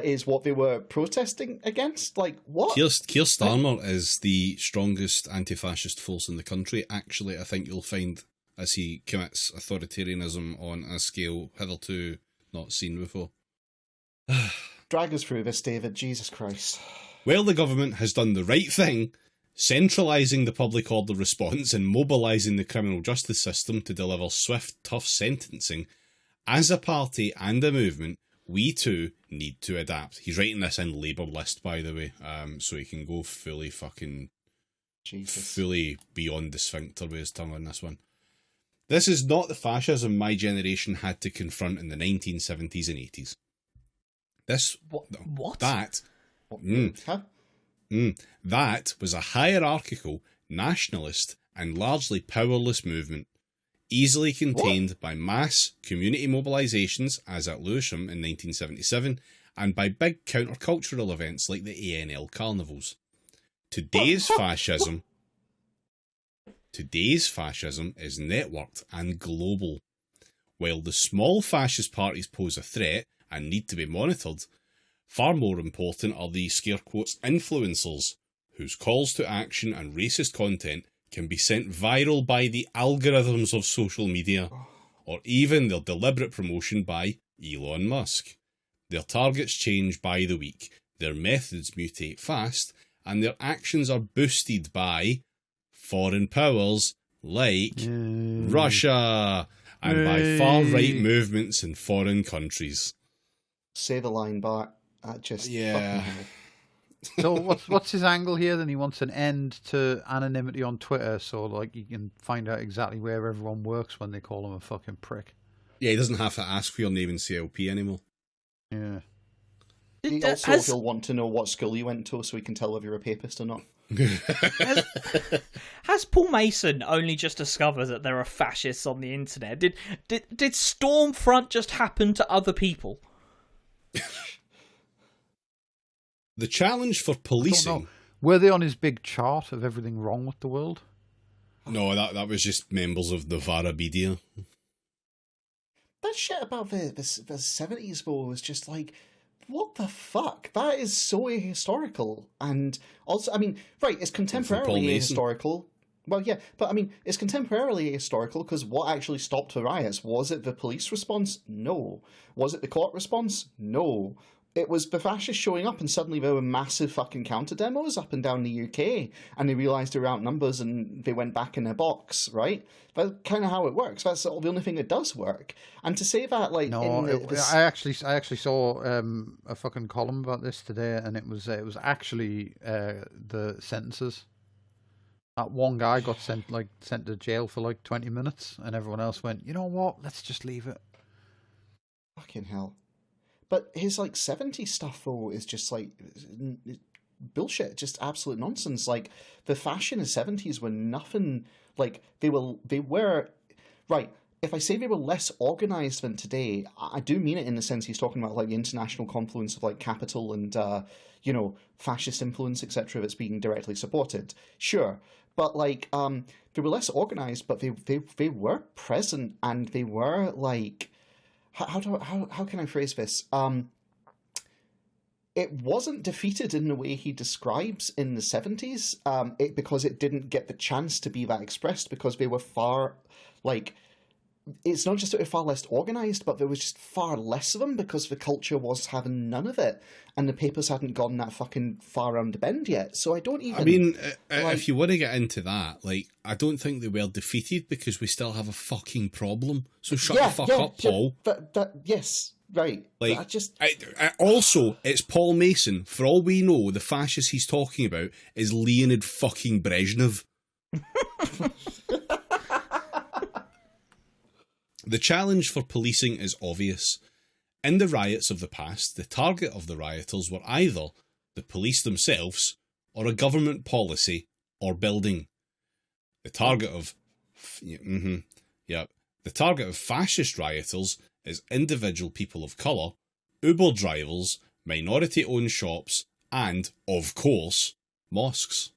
is what they were protesting against. Like, what? Keir Starmer is the strongest anti-fascist force in the country, actually, I think you'll find, as he commits authoritarianism on a scale hitherto not seen before. Drag us through this, David. Jesus Christ. Well, the government has done the right thing, centralising the public order response and mobilising the criminal justice system to deliver swift, tough sentencing. As a party and a movement, we too need to adapt. He's writing this in Labour list, by the way, so he can go fully beyond the sphincter with his tongue on this one. This is not the fascism my generation had to confront in the 1970s and 80s. What? That was a hierarchical, nationalist, and largely powerless movement, easily contained by mass community mobilisations, as at Lewisham in 1977, and by big countercultural events like the ANL carnivals. Today's fascism is networked and global. While the small fascist parties pose a threat and need to be monitored, far more important are the scare quotes influencers, whose calls to action and racist content can be sent viral by the algorithms of social media, or even their deliberate promotion by Elon Musk. Their targets change by the week, their methods mutate fast, and their actions are boosted by foreign powers like Russia, and by far-right movements in foreign countries. Say the line, Bart. So what's his angle here? Then he wants an end to anonymity on Twitter, so you can find out exactly where everyone works when they call him a fucking prick. Yeah, he doesn't have to ask for your name in CLP anymore. Yeah. He'll want to know what school you went to, so he can tell whether you're a papist or not. Has Paul Mason only just discovered that there are fascists on the internet? Did Stormfront just happen to other people? The challenge for policing... Were they on his big chart of everything wrong with the world? No, that was just members of the Vara Media. That shit about the 70s, though, was just like, what the fuck? That is so ahistorical. And also, I mean, right, it's contemporarily ahistorical. Well, yeah, but I mean, it's contemporarily ahistorical because what actually stopped the riots? Was it the police response? No. Was it the court response? No. It was the fascists showing up and suddenly there were massive fucking counter-demos up and down the UK and they realised they were outnumbers and they went back in their box, right? That's kind of how it works. That's the only thing that does work. And to say that, like... I actually saw a fucking column about this today, and it was actually the sentences. That one guy got sent to jail for 20 minutes and everyone else went, you know what, let's just leave it. Fucking hell. But his 70s stuff though is just bullshit, just absolute nonsense. Like the fashion in the 70s were nothing they were right. If I say they were less organised than today, I do mean it in the sense he's talking about the international confluence of capital and fascist influence, etc. that's being directly supported. Sure, but they were less organised, but they were present and they were How can I phrase this? It wasn't defeated in the way he describes in the 70s, because it didn't get the chance to be that expressed because they were far, it's not just that we're far less organised, but there was just far less of them because the culture was having none of it, and the papers hadn't gone that fucking far around the bend yet. So I don't even... I mean, if you want to get into that, like, I don't think they were defeated because we still have a fucking problem. So shut the fuck up, Paul. Yes, right. Like, I just... also, it's Paul Mason. For all we know, the fascist he's talking about is Leonid fucking Brezhnev. The challenge for policing is obvious. In the riots of the past, the target of the rioters were either the police themselves or a government policy or building. The target of the target of fascist rioters is individual people of colour, Uber drivers, minority-owned shops, and, of course, mosques.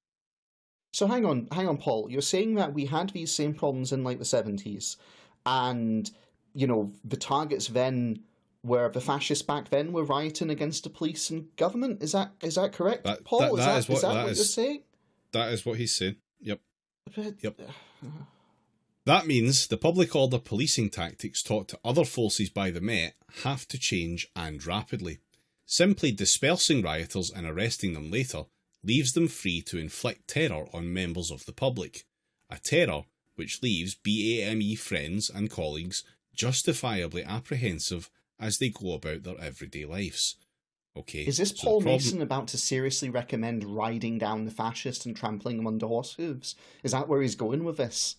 So hang on, Paul. You're saying that we had these same problems in like the 70s, and the targets then were the fascists back then were rioting against the police and government. Is that correct, Paul? Is that what you're saying? That is what he's saying. Yep. Yep. That means the public order policing tactics taught to other forces by the Met have to change, and rapidly. Simply dispersing rioters and arresting them later leaves them free to inflict terror on members of the public. A terror which leaves BAME friends and colleagues justifiably apprehensive as they go about their everyday lives. Okay. Is this Paul Mason about to seriously recommend riding down the fascists and trampling them under horse hooves? Is that where he's going with this?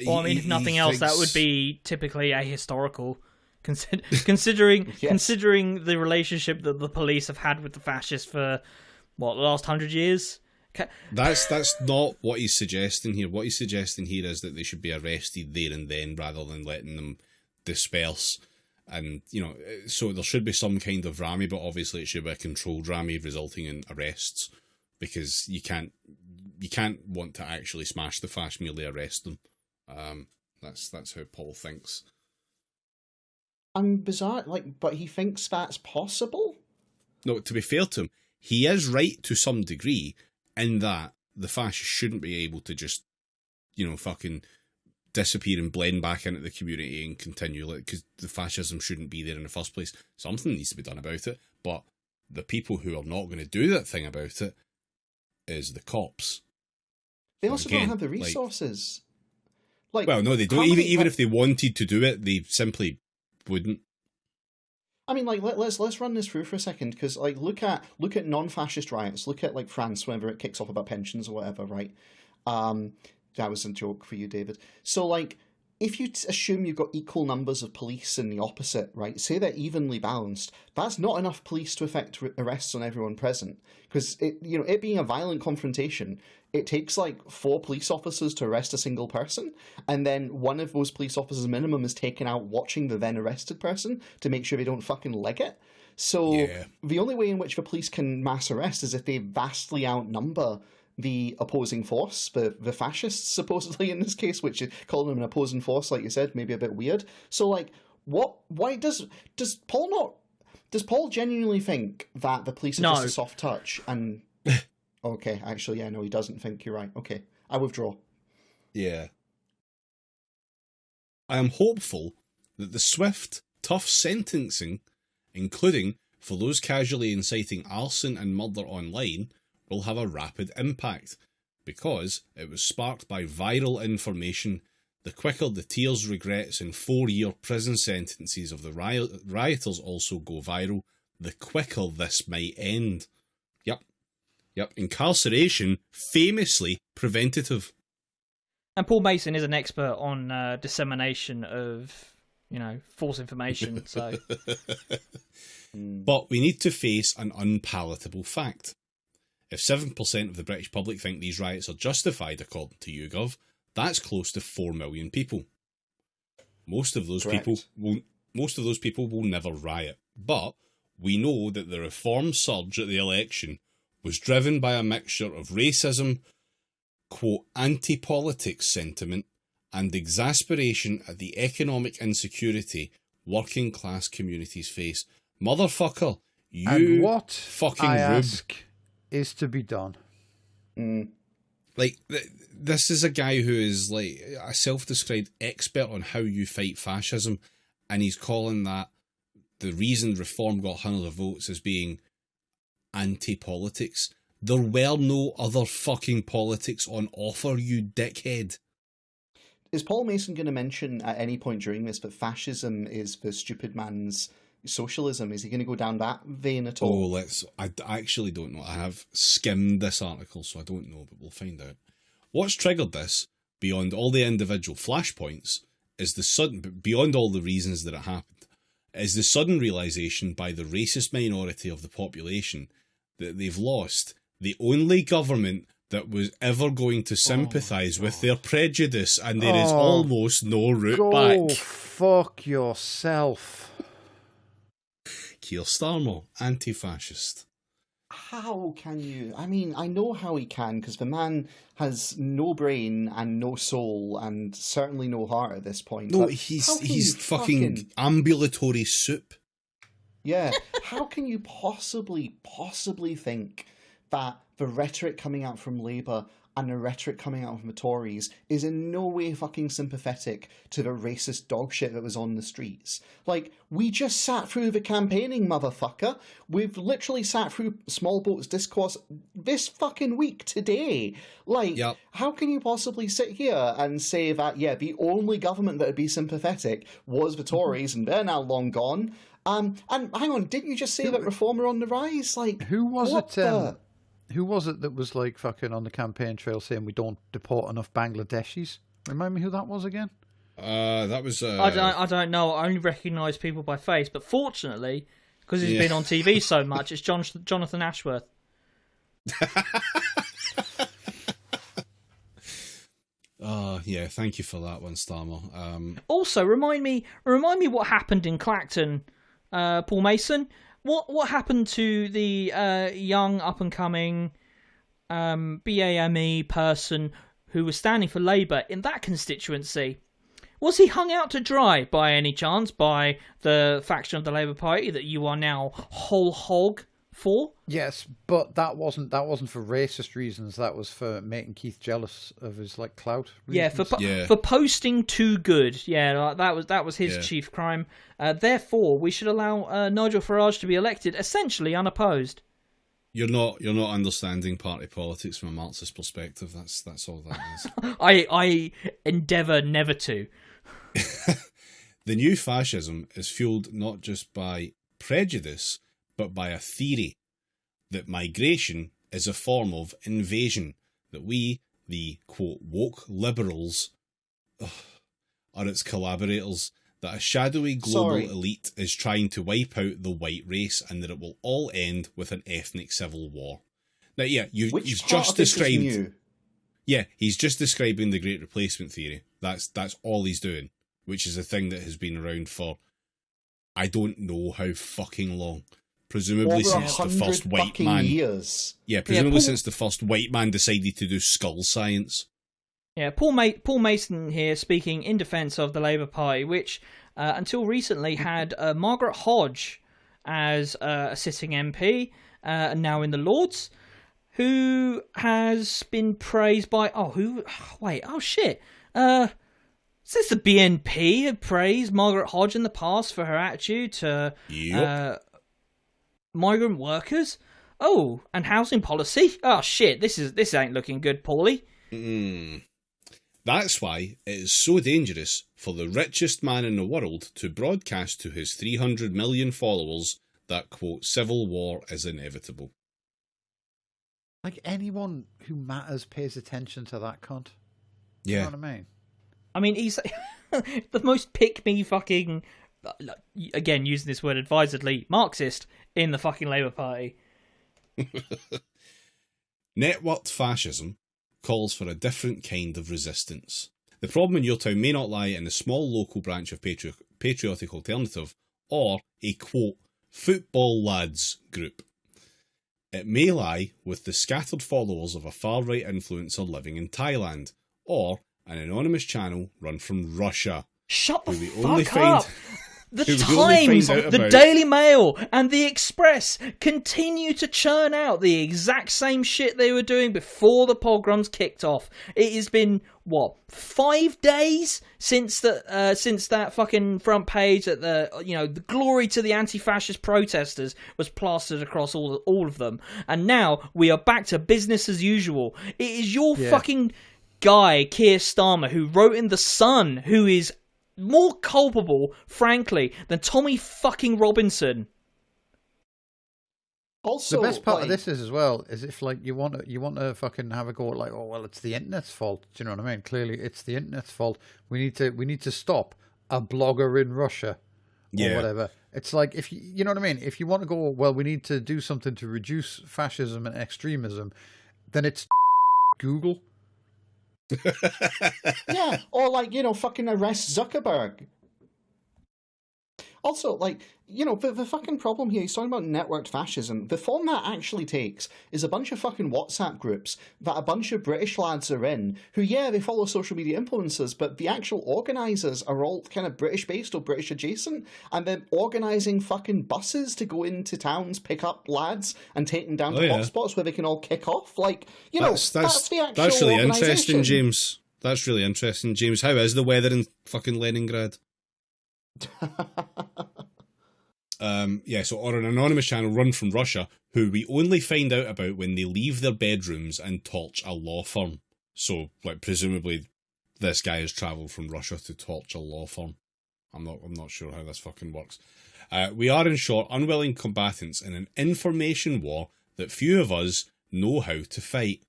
Well, I mean, if nothing else, that would be typically ahistorical, considering the relationship that the police have had with the fascists for, the last 100 years? That's not what he's suggesting here. What he's suggesting here is that they should be arrested there and then rather than letting them disperse. And, so there should be some kind of rammy, but obviously it should be a controlled rammy resulting in arrests, because you can't want to actually smash the fash, merely arrest them. That's how Paul thinks. I'm bizarre, but he thinks that's possible? No, to be fair to him, he is right to some degree in that the fascists shouldn't be able to just, fucking disappear and blend back into the community and continue, because the fascism shouldn't be there in the first place. Something needs to be done about it, but the people who are not going to do that thing about it is the cops. They also don't have the resources. Well, no, they don't. Even if they wanted to do it, they simply wouldn't. I mean, let's run this through for a second, because look at non-fascist riots. Look at France whenever it kicks off about pensions or whatever, right? That was a joke for you, David. So if you assume you've got equal numbers of police in the opposite, right? Say they're evenly balanced. That's not enough police to effect arrests on everyone present, because it being a violent confrontation, it takes 4 police officers to arrest a single person, and then one of those police officers minimum is taken out watching the then arrested person to make sure they don't fucking leg it. So The only way in which the police can mass arrest is if they vastly outnumber the opposing force, the fascists supposedly in this case, which calling them an opposing force, like you said, maybe a bit weird. So why does Paul genuinely think that the police are just a soft touch? And okay, actually, no, he doesn't think. You're right. Okay, I withdraw. Yeah. I am hopeful that the swift, tough sentencing, including for those casually inciting arson and murder online, will have a rapid impact, because it was sparked by viral information. The quicker the tears, regrets, and 4-year prison sentences of the rioters also go viral, the quicker this might end. Yep. Incarceration, famously preventative. And Paul Mason is an expert on dissemination of, false information, so... But we need to face an unpalatable fact. If 7% of the British public think these riots are justified according to YouGov, that's close to 4 million people. Most of those people will never riot. But we know that the reform surge at the election was driven by a mixture of racism, quote, anti-politics sentiment, and exasperation at the economic insecurity working class communities face. Motherfucker, you and what fucking I rube. ask is to be done. Like, this is a guy who is like a self-described expert on how you fight fascism, and he's calling that the reason Reform got hundreds of votes as being anti-politics. There were no other fucking politics on offer, you dickhead. Is Paul Mason going to mention at any point during this that fascism is the stupid man's socialism? Is he going to go down that vein at all? I actually don't know. I have skimmed this article, so I don't know, but we'll find out. What's triggered this, beyond all the individual flashpoints, is the sudden, beyond all the reasons that it happened, is the sudden realisation by the racist minority of the population that they've lost the only government that was ever going to sympathise with their prejudice, and there is almost no route back. Go fuck yourself. Keir Starmer, anti-fascist. How can you? I mean, I know how he can, because the man has no brain and no soul and certainly no heart at this point. No, he's fucking ambulatory soup. Yeah, how can you possibly think that the rhetoric coming out from Labour and the rhetoric coming out from the Tories is in no way fucking sympathetic to the racist dog shit that was on the streets? Like, we just sat through the campaigning, motherfucker. We've literally sat through Small Boats Discourse this fucking week today. Like, How can you possibly sit here and say that, yeah, the only government that would be sympathetic was the Tories and they're now long gone? And hang on, didn't you just say that Reform are on the rise? Like, who was it that was like fucking on the campaign trail saying we don't deport enough Bangladeshis? Remind me who that was again? That was. I don't know. I only recognise people by face, but fortunately, because he's been on TV so much, it's Jonathan Ashworth. Yeah. Thank you for that one, Starmer. Also, remind me what happened in Clacton, Paul Mason. What happened to the young up-and-coming BAME person who was standing for Labour in that constituency? Was he hung out to dry by any chance by the faction of the Labour Party that you are now whole hog for? Yes, but that wasn't for racist reasons. That was for making Keith jealous of his like clout reasons. For posting too good. Yeah, that was his chief crime. Therefore, we should allow Nigel Farage to be elected essentially unopposed. You're not understanding party politics from a Marxist perspective. That's all that is. I endeavour never to. The new fascism is fueled not just by prejudice, but by a theory that migration is a form of invasion, that we, the, quote, woke liberals, are its collaborators, that a shadowy global elite is trying to wipe out the white race, and that it will all end with an ethnic civil war. Now, yeah, he's just described... Yeah, he's just describing the Great Replacement theory. That's all he's doing, which is a thing that has been around for I don't know how fucking long. Presumably since the first white man. Years. Yeah, presumably since the first white man decided to do skull science. Yeah, Paul Mason here speaking in defence of the Labour Party, which until recently had Margaret Hodge as a sitting MP, and now in the Lords, who has been praised by since the BNP had praised Margaret Hodge in the past for her attitude to migrant workers. Oh, and housing policy. Oh shit, this ain't looking good, Paulie. That's why it is so dangerous for the richest man in the world to broadcast to his 300 million followers that, quote, civil war is inevitable. Like, anyone who matters pays attention to that cunt. Yeah. You know what I mean? I mean, he's the most pick-me fucking, again, using this word advisedly, Marxist in the fucking Labour Party. Networked fascism calls for a different kind of resistance. The problem in your town may not lie in a small local branch of patriotic alternative or a, quote, football lads group. It may lie with the scattered followers of a far-right influencer living in Thailand, or an anonymous channel run from Russia. Shut the fuck up! The Who we only Times, find out the about- Daily Mail, and the Express continue to churn out the exact same shit they were doing before the pogroms kicked off. It has been, 5 days since that fucking front page that the glory to the anti-fascist protesters was plastered across all of them, and now we are back to business as usual. It is your fucking guy, Keir Starmer, who wrote in The Sun, who is more culpable, frankly, than Tommy fucking Robinson. Also, the best part of this is as well is if like you want to fucking have a go at like, oh well, it's the internet's fault. Do you know what I mean? Clearly, it's the internet's fault. We need to stop a blogger in Russia or whatever. It's like if you know what I mean. If you want to go, well, we need to do something to reduce fascism and extremism, then it's Google. Yeah, or like, fucking arrest Zuckerberg. Also, like, the fucking problem here, he's talking about networked fascism. The form that actually takes is a bunch of fucking WhatsApp groups that a bunch of British lads are in, who, they follow social media influencers, but the actual organisers are all kind of British-based or British-adjacent, and they're organising fucking buses to go into towns, pick up lads, and take them down to hotspots where they can all kick off. Like, that's the actual That's really interesting, organisation. James. That's really interesting, James. How is the weather in fucking Leningrad? So on an anonymous channel run from Russia, who we only find out about when they leave their bedrooms and torch a law firm. So, like, presumably this guy has travelled from Russia to torch a law firm. I'm not sure how this fucking works. We are, in short, unwilling combatants in an information war that few of us know how to fight.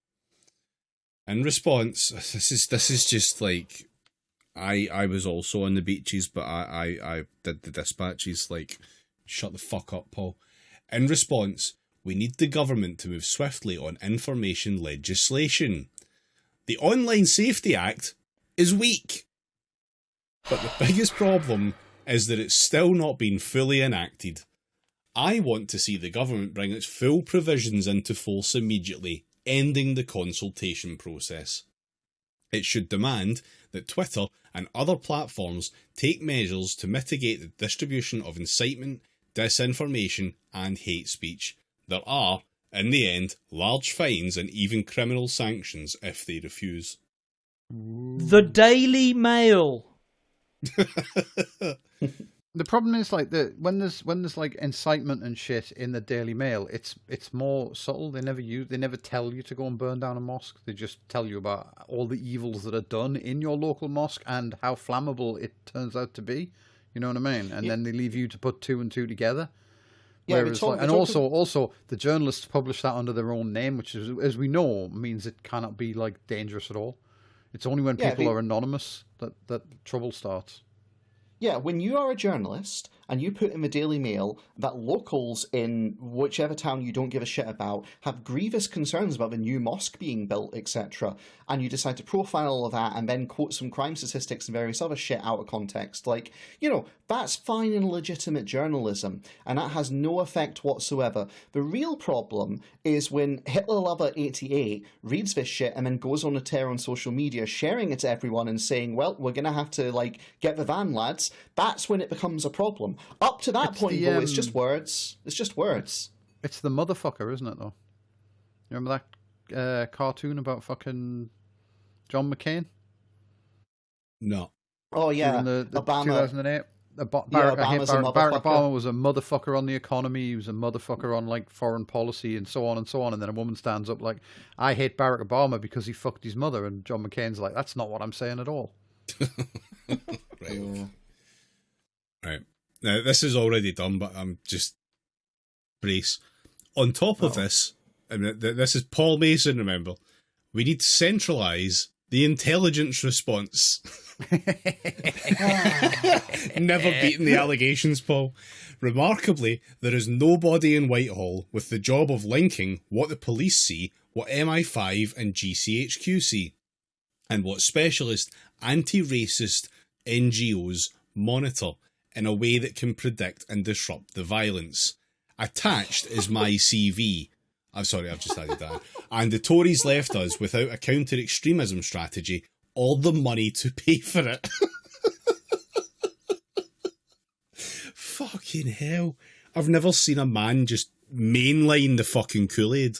In response, this is just like, I was also on the beaches, but I did the dispatches. Like, shut the fuck up, Paul. In response, we need the government to move swiftly on information legislation. The Online Safety Act is weak. But the biggest problem is that it's still not been fully enacted. I want to see the government bring its full provisions into force immediately, ending the consultation process. It should demand that Twitter and other platforms take measures to mitigate the distribution of incitement, disinformation and hate speech. There are, in the end, large fines and even criminal sanctions if they refuse. The Daily Mail. The problem is like when there's like incitement and shit in the Daily Mail, it's more subtle. They never tell you to go and burn down a mosque. They just tell you about all the evils that are done in your local mosque and how flammable it turns out to be. You know what I mean? And then they leave you to put two and two together. Yeah, Whereas, also the journalists publish that under their own name, which is, as we know, means it cannot be like dangerous at all. It's only when people are anonymous that trouble starts. Yeah, when you are a journalist and you put in the Daily Mail that locals in whichever town you don't give a shit about have grievous concerns about the new mosque being built, etc., and you decide to profile all of that and then quote some crime statistics and various other shit out of context, like, that's fine and legitimate journalism, and that has no effect whatsoever. The real problem is when Hitler Lover 88 reads this shit and then goes on a tear on social media, sharing it to everyone and saying, well, we're going to have to, like, get the van, lads. That's when it becomes a problem. Up to that point, though, it's just words. It's just words. It's the motherfucker, isn't it, though? You remember that cartoon about fucking John McCain? No. Oh, yeah. During the Obama. 2008. Barack Obama was a motherfucker on the economy. He was a motherfucker on like foreign policy and so on and so on. And then a woman stands up like, I hate Barack Obama because he fucked his mother. And John McCain's like, that's not what I'm saying at all. Right. Right. Now, this is already done, but I'm just brace. On top of this, and this is Paul Mason, remember, we need to centralise the intelligence response. Never beaten the allegations, Paul. Remarkably, there is nobody in Whitehall with the job of linking what the police see, what MI5 and GCHQ see, and what specialist anti-racist NGOs monitor in a way that can predict and disrupt the violence. Attached is my CV. I'm sorry, I've just added that. And the Tories left us without a counter-extremism strategy or the money to pay for it. Fucking hell. I've never seen a man just mainline the fucking Kool-Aid.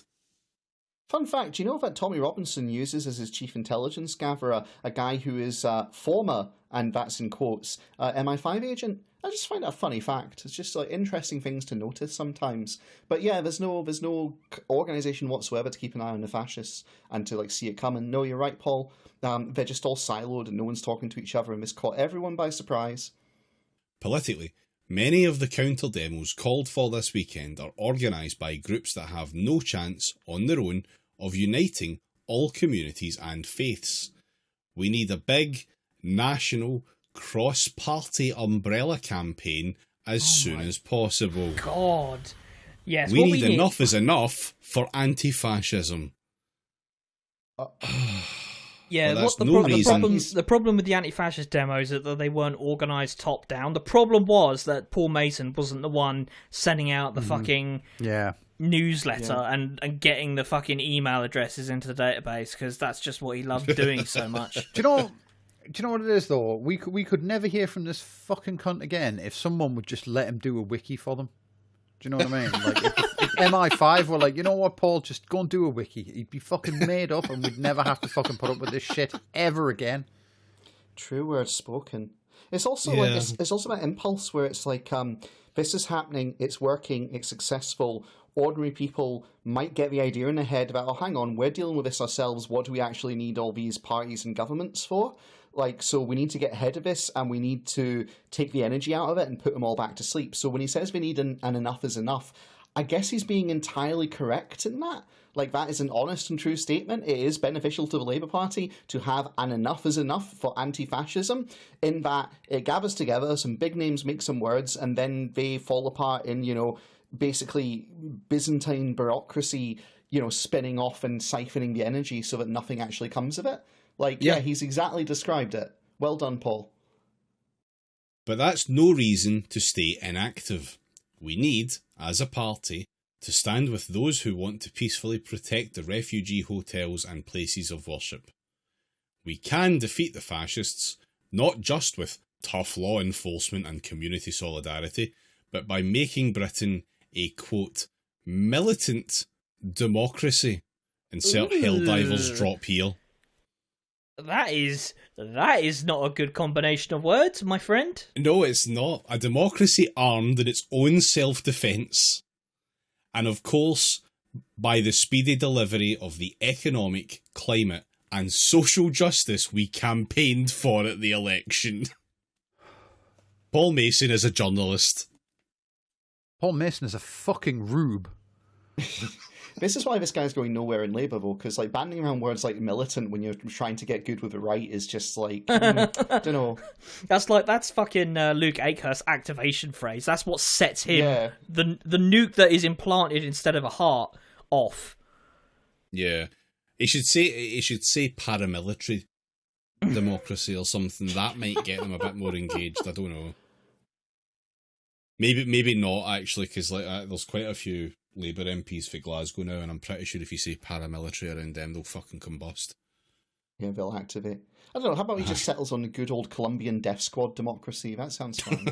Fun fact, do you know that Tommy Robinson uses as his chief intelligence gatherer a guy who is former, and that's in quotes, MI5 agent? I just find that a funny fact. It's just like interesting things to notice sometimes. But yeah, there's no organisation whatsoever to keep an eye on the fascists and to like see it coming. No, you're right, Paul. They're just all siloed and no one's talking to each other, and this caught everyone by surprise. Politically, many of the counter demos called for this weekend are organised by groups that have no chance on their own of uniting all communities and faiths. We need a big, national, cross-party umbrella campaign as soon as possible. God. Yes, we need enough is enough for anti-fascism. Yeah, well, the problem with the anti-fascist demos is that they weren't organised top-down. The problem was that Paul Mason wasn't the one sending out the fucking newsletter and getting the fucking email addresses into the database, because that's just what he loved doing so much. Do you know what it is, though? We could never hear from this fucking cunt again if someone would just let him do a wiki for them. Do you know what I mean? Like, if MI5 were like, you know what, Paul, just go and do a wiki. He'd be fucking made up and we'd never have to fucking put up with this shit ever again. True words spoken. It's also like it's also that impulse where it's like, this is happening, it's working, it's successful. Ordinary people might get the idea in their head about, oh, hang on, we're dealing with this ourselves. What do we actually need all these parties and governments for? Like, so we need to get ahead of this and we need to take the energy out of it and put them all back to sleep. So when he says we need an enough is enough, I guess he's being entirely correct in that. Like, that is an honest and true statement. It is beneficial to the Labour Party to have an enough is enough for anti-fascism, in that it gathers together, some big names make some words, and then they fall apart in, basically Byzantine bureaucracy, spinning off and siphoning the energy so that nothing actually comes of it. Like, yeah, he's exactly described it. Well done, Paul. But that's no reason to stay inactive. We need, as a party, to stand with those who want to peacefully protect the refugee hotels and places of worship. We can defeat the fascists, not just with tough law enforcement and community solidarity, but by making Britain a, quote, militant democracy. Insert Helldivers drop here. That is not a good combination of words, my friend. No, it's not. A democracy armed in its own self-defence. And of course, by the speedy delivery of the economic, climate and social justice we campaigned for at the election. Paul Mason is a journalist. Paul Mason is a fucking rube. This is why this guy's going nowhere in Labour, though, because like banding around words like militant when you're trying to get good with the right is just like, I don't know. That's fucking Luke Akehurst's activation phrase. That's what sets him, the nuke that is implanted instead of a heart, off. Yeah, he should say paramilitary democracy or something. That might get them a bit more engaged. I don't know. Maybe not actually, because there's quite a few Labour MPs for Glasgow now, and I'm pretty sure if you say paramilitary around them, they'll fucking combust. Yeah, they'll activate. I don't know, how about he just settles on the good old Colombian death squad democracy? That sounds fun.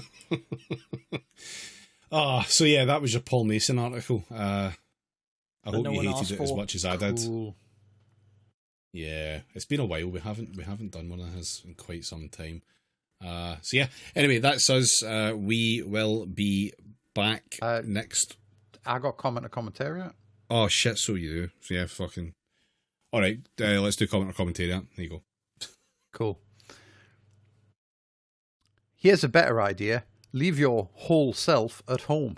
So yeah, that was your Paul Mason article. I hope you hated it as much as I did. Yeah, it's been a while. We haven't done one of his in quite some time. So yeah, anyway, that's us. We will be back next. I got comment or commentariat. Oh shit, so you do. So yeah, fucking. Alright, let's do comment or commentariat. There you go. Cool. Here's a better idea. Leave your whole self at home.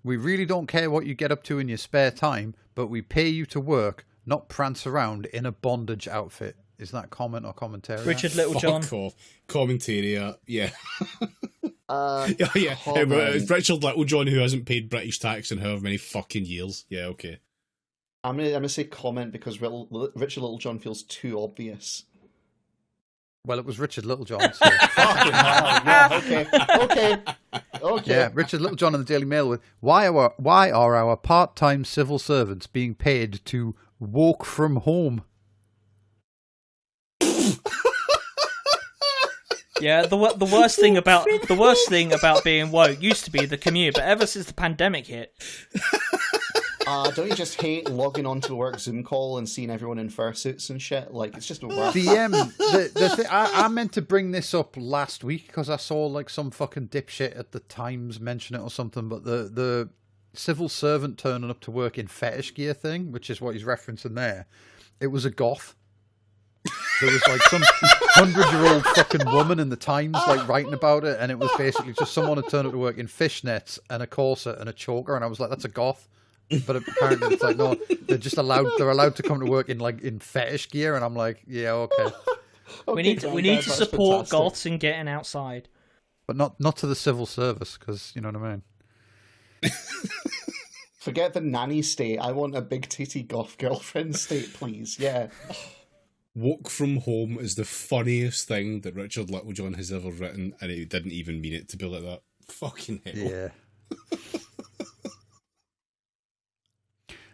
We really don't care what you get up to in your spare time, but we pay you to work, not prance around in a bondage outfit. Is that comment or commentariat? Richard Littlejohn. Fuck off. Commentariat, yeah. Yeah. It's Richard Littlejohn who hasn't paid British tax in however many fucking years. Yeah, okay. I'm gonna say comment because Richard Littlejohn feels too obvious. Well, it was Richard Littlejohn. So. Okay. Yeah, Richard Littlejohn in the Daily Mail with why are our part-time civil servants being paid to walk from home? Yeah, the worst thing about being woke used to be the commute, but ever since the pandemic hit, don't you just hate logging onto a work Zoom call and seeing everyone in fursuits and shit? Like, it's just the worst. The thing, I meant to bring this up last week because I saw like some fucking dipshit at the Times mention it or something, but the civil servant turning up to work in fetish gear thing, which is what he's referencing there, it was a goth. There was like some 100-year-old fucking woman in the Times like writing about it, and it was basically just someone had turned up to work in fishnets and a corset and a choker, and I was like, that's a goth. But apparently it's like, no, they're allowed to come to work in fetish gear, and I'm like, yeah, okay. We need to support goths in getting outside, but not to the civil service, because you know what I mean. Forget the nanny state. I want a big titty goth girlfriend state, please. Yeah. Woke from Home is the funniest thing that Richard Littlejohn has ever written, and he didn't even mean it to be like that. Fucking hell. Yeah.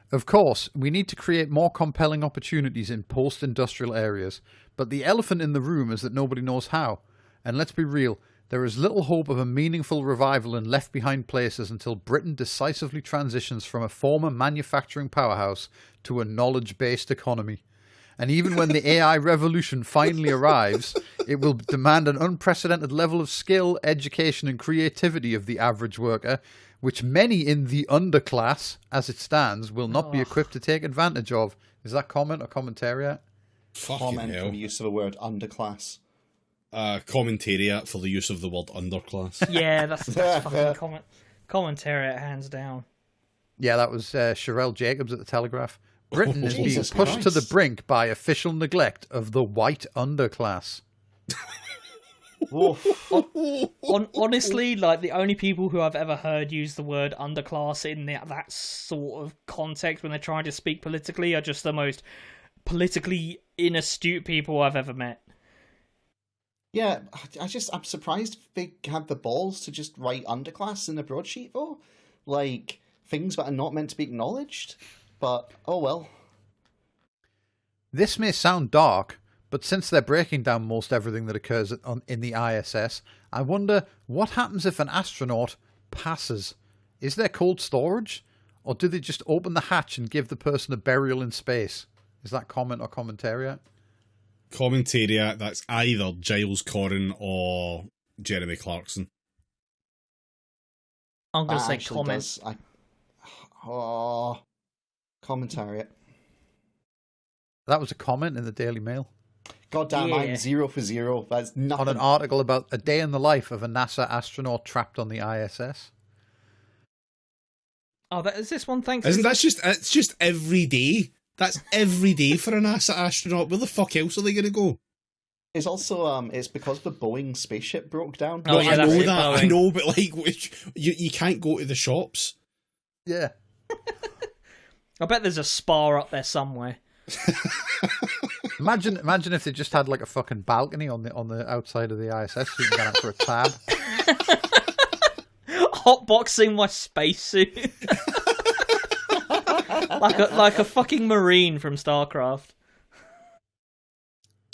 Of course, we need to create more compelling opportunities in post-industrial areas, but the elephant in the room is that nobody knows how. And let's be real, there is little hope of a meaningful revival in left-behind places until Britain decisively transitions from a former manufacturing powerhouse to a knowledge-based economy. And even when the AI revolution finally arrives, it will demand an unprecedented level of skill, education, and creativity of the average worker, which many in the underclass, as it stands, will not be equipped to take advantage of. Is that comment or commentariat? Comment for the use of the word underclass. Commentariat for the use of the word underclass. Yeah, that's fucking commentariat, hands down. Yeah, that was Sherelle Jacobs at the Telegraph. Britain is being pushed to the brink by official neglect of the white underclass. Honestly, like the only people who I've ever heard use the word underclass in that sort of context when they're trying to speak politically are just the most politically inastute people I've ever met. Yeah, I'm surprised they had the balls to just write underclass in a broadsheet, though. Like, things that are not meant to be acknowledged. But, oh well. This may sound dark, but since they're breaking down most everything that occurs in the ISS, I wonder what happens if an astronaut passes. Is there cold storage? Or do they just open the hatch and give the person a burial in space? Is that comment or commentariat? Commentariat, that's either Giles Corrin or Jeremy Clarkson. I'm going to say comment. Commentariat. That was a comment in the Daily Mail. God damn, Yeah. I'm 0 for 0. That's nothing. On an article about a day in the life of a NASA astronaut trapped on the ISS. Oh, is this one thanks? Isn't that it's just every day? That's every day for a NASA astronaut. Where the fuck else are they going to go? It's also it's because the Boeing spaceship broke down. Oh, yeah, I know that's it, that. Boeing. I know, but like, you can't go to the shops. Yeah. I bet there's a spa up there somewhere. Imagine if they just had like a fucking balcony on the outside of the ISS so you can get out for a tab. Hotboxing my spacesuit. like a fucking marine from StarCraft.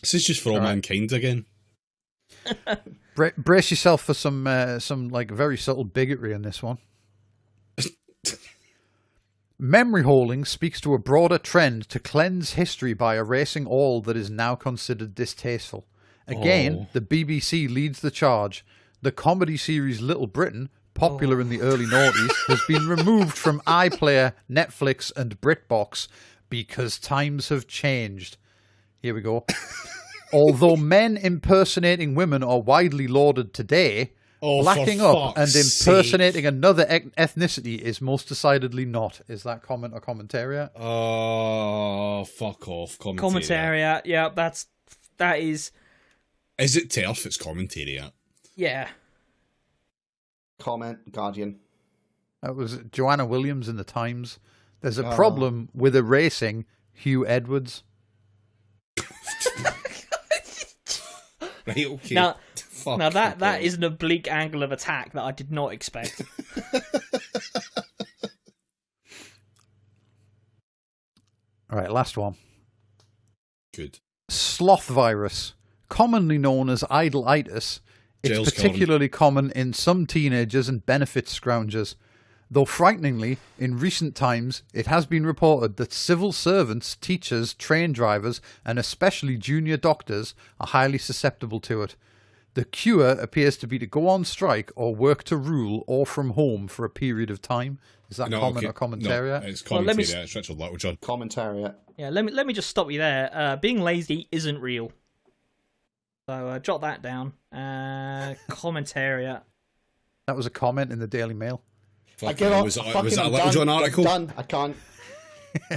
This is just for all mankind again. Brace yourself for some like very subtle bigotry in this one. Memory holding speaks to a broader trend to cleanse history by erasing all that is now considered distasteful. Again, the BBC leads the charge. The comedy series Little Britain, popular in the early noughties, has been removed from iPlayer, Netflix, and BritBox because times have changed. Here we go. Although men impersonating women are widely lauded today, blacking up and impersonating another ethnicity is most decidedly not. Is that comment or commentariat? Oh, fuck off. Commentariat. Yeah, that is. Is it TERF? It's commentariat. Yeah. Comment, Guardian. That was Joanna Williams in the Times. There's a problem with erasing Hugh Edwards. Right, okay. Now that is an oblique angle of attack that I did not expect. All right, last one. Good. Sloth virus. commonly known as idleitis. It's Jail's particularly common in some teenagers and benefits scroungers. Though frighteningly, in recent times, it has been reported that civil servants, teachers, train drivers, and especially junior doctors are highly susceptible to it. The cure appears to be to go on strike or work to rule or from home for a period of time. Is that comment or commentariat? No, it's commentariat. It's Richard Littlejohn. Commentariat. Yeah, let me just stop you there. Being lazy isn't real. So jot that down. Commentariat. That was a comment in the Daily Mail. I get off. Was that a Littlejohn article? Done. I can't.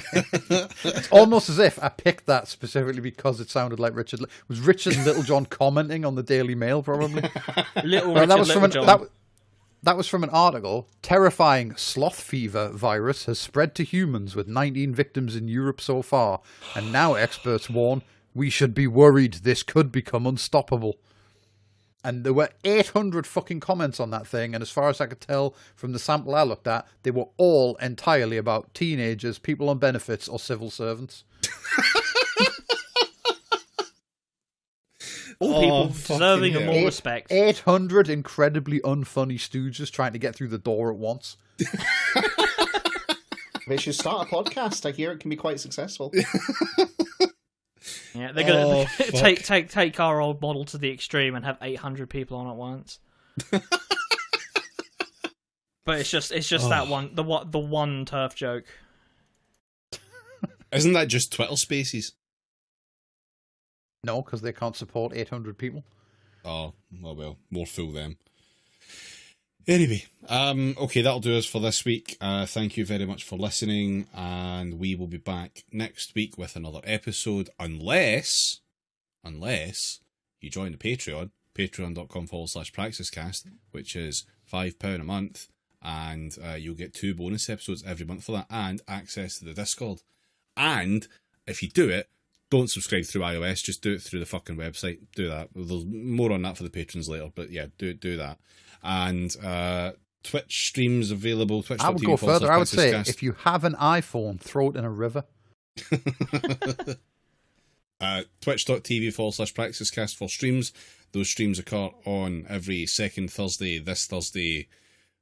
It's almost as if I picked that specifically because it sounded like Richard. Was Richard Littlejohn commenting on the Daily Mail? Probably. That was from an article. Terrifying sloth fever virus has spread to humans with 19 victims in Europe so far, and now experts warn we should be worried this could become unstoppable. And there were 800 fucking comments on that thing, and as far as I could tell from the sample I looked at, they were all entirely about teenagers, people on benefits, or civil servants. All people deserving of more respect. 800 incredibly unfunny stooges trying to get through the door at once. They should start a podcast. I hear it can be quite successful. Yeah, they're gonna take our old model to the extreme and have 800 people on at once. But it's just that one, the one turf joke. Isn't that just Twitter Spaces? No, because they can't support 800 people. Oh, well, more fool them. Anyway, okay, that'll do us for this week. Thank you very much for listening, and we will be back next week with another episode, unless you join the Patreon, patreon.com/praxiscast, which is £5 a month, and you'll get 2 bonus episodes every month for that, and access to the Discord. And if you do it, don't subscribe through iOS, just do it through the fucking website. Do that. There's more on that for the patrons later, but yeah, do that. And Twitch streams available. I would go further. I would say if you have an iPhone, throw it in a river. Twitch.tv/praxiscast for streams. Those streams occur on every second Thursday. This Thursday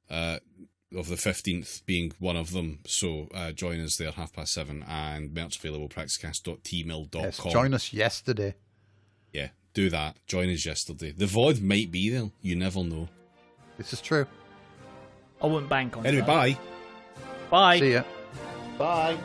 of the 15th being one of them. So join us there 7:30, and merch available praxiscast.tmail.com. Yes, join us yesterday. Yeah, do that. Join us yesterday. The VOD might be there. You never know. This is true. I wouldn't bank on anyway, that. Bye. See ya. Bye.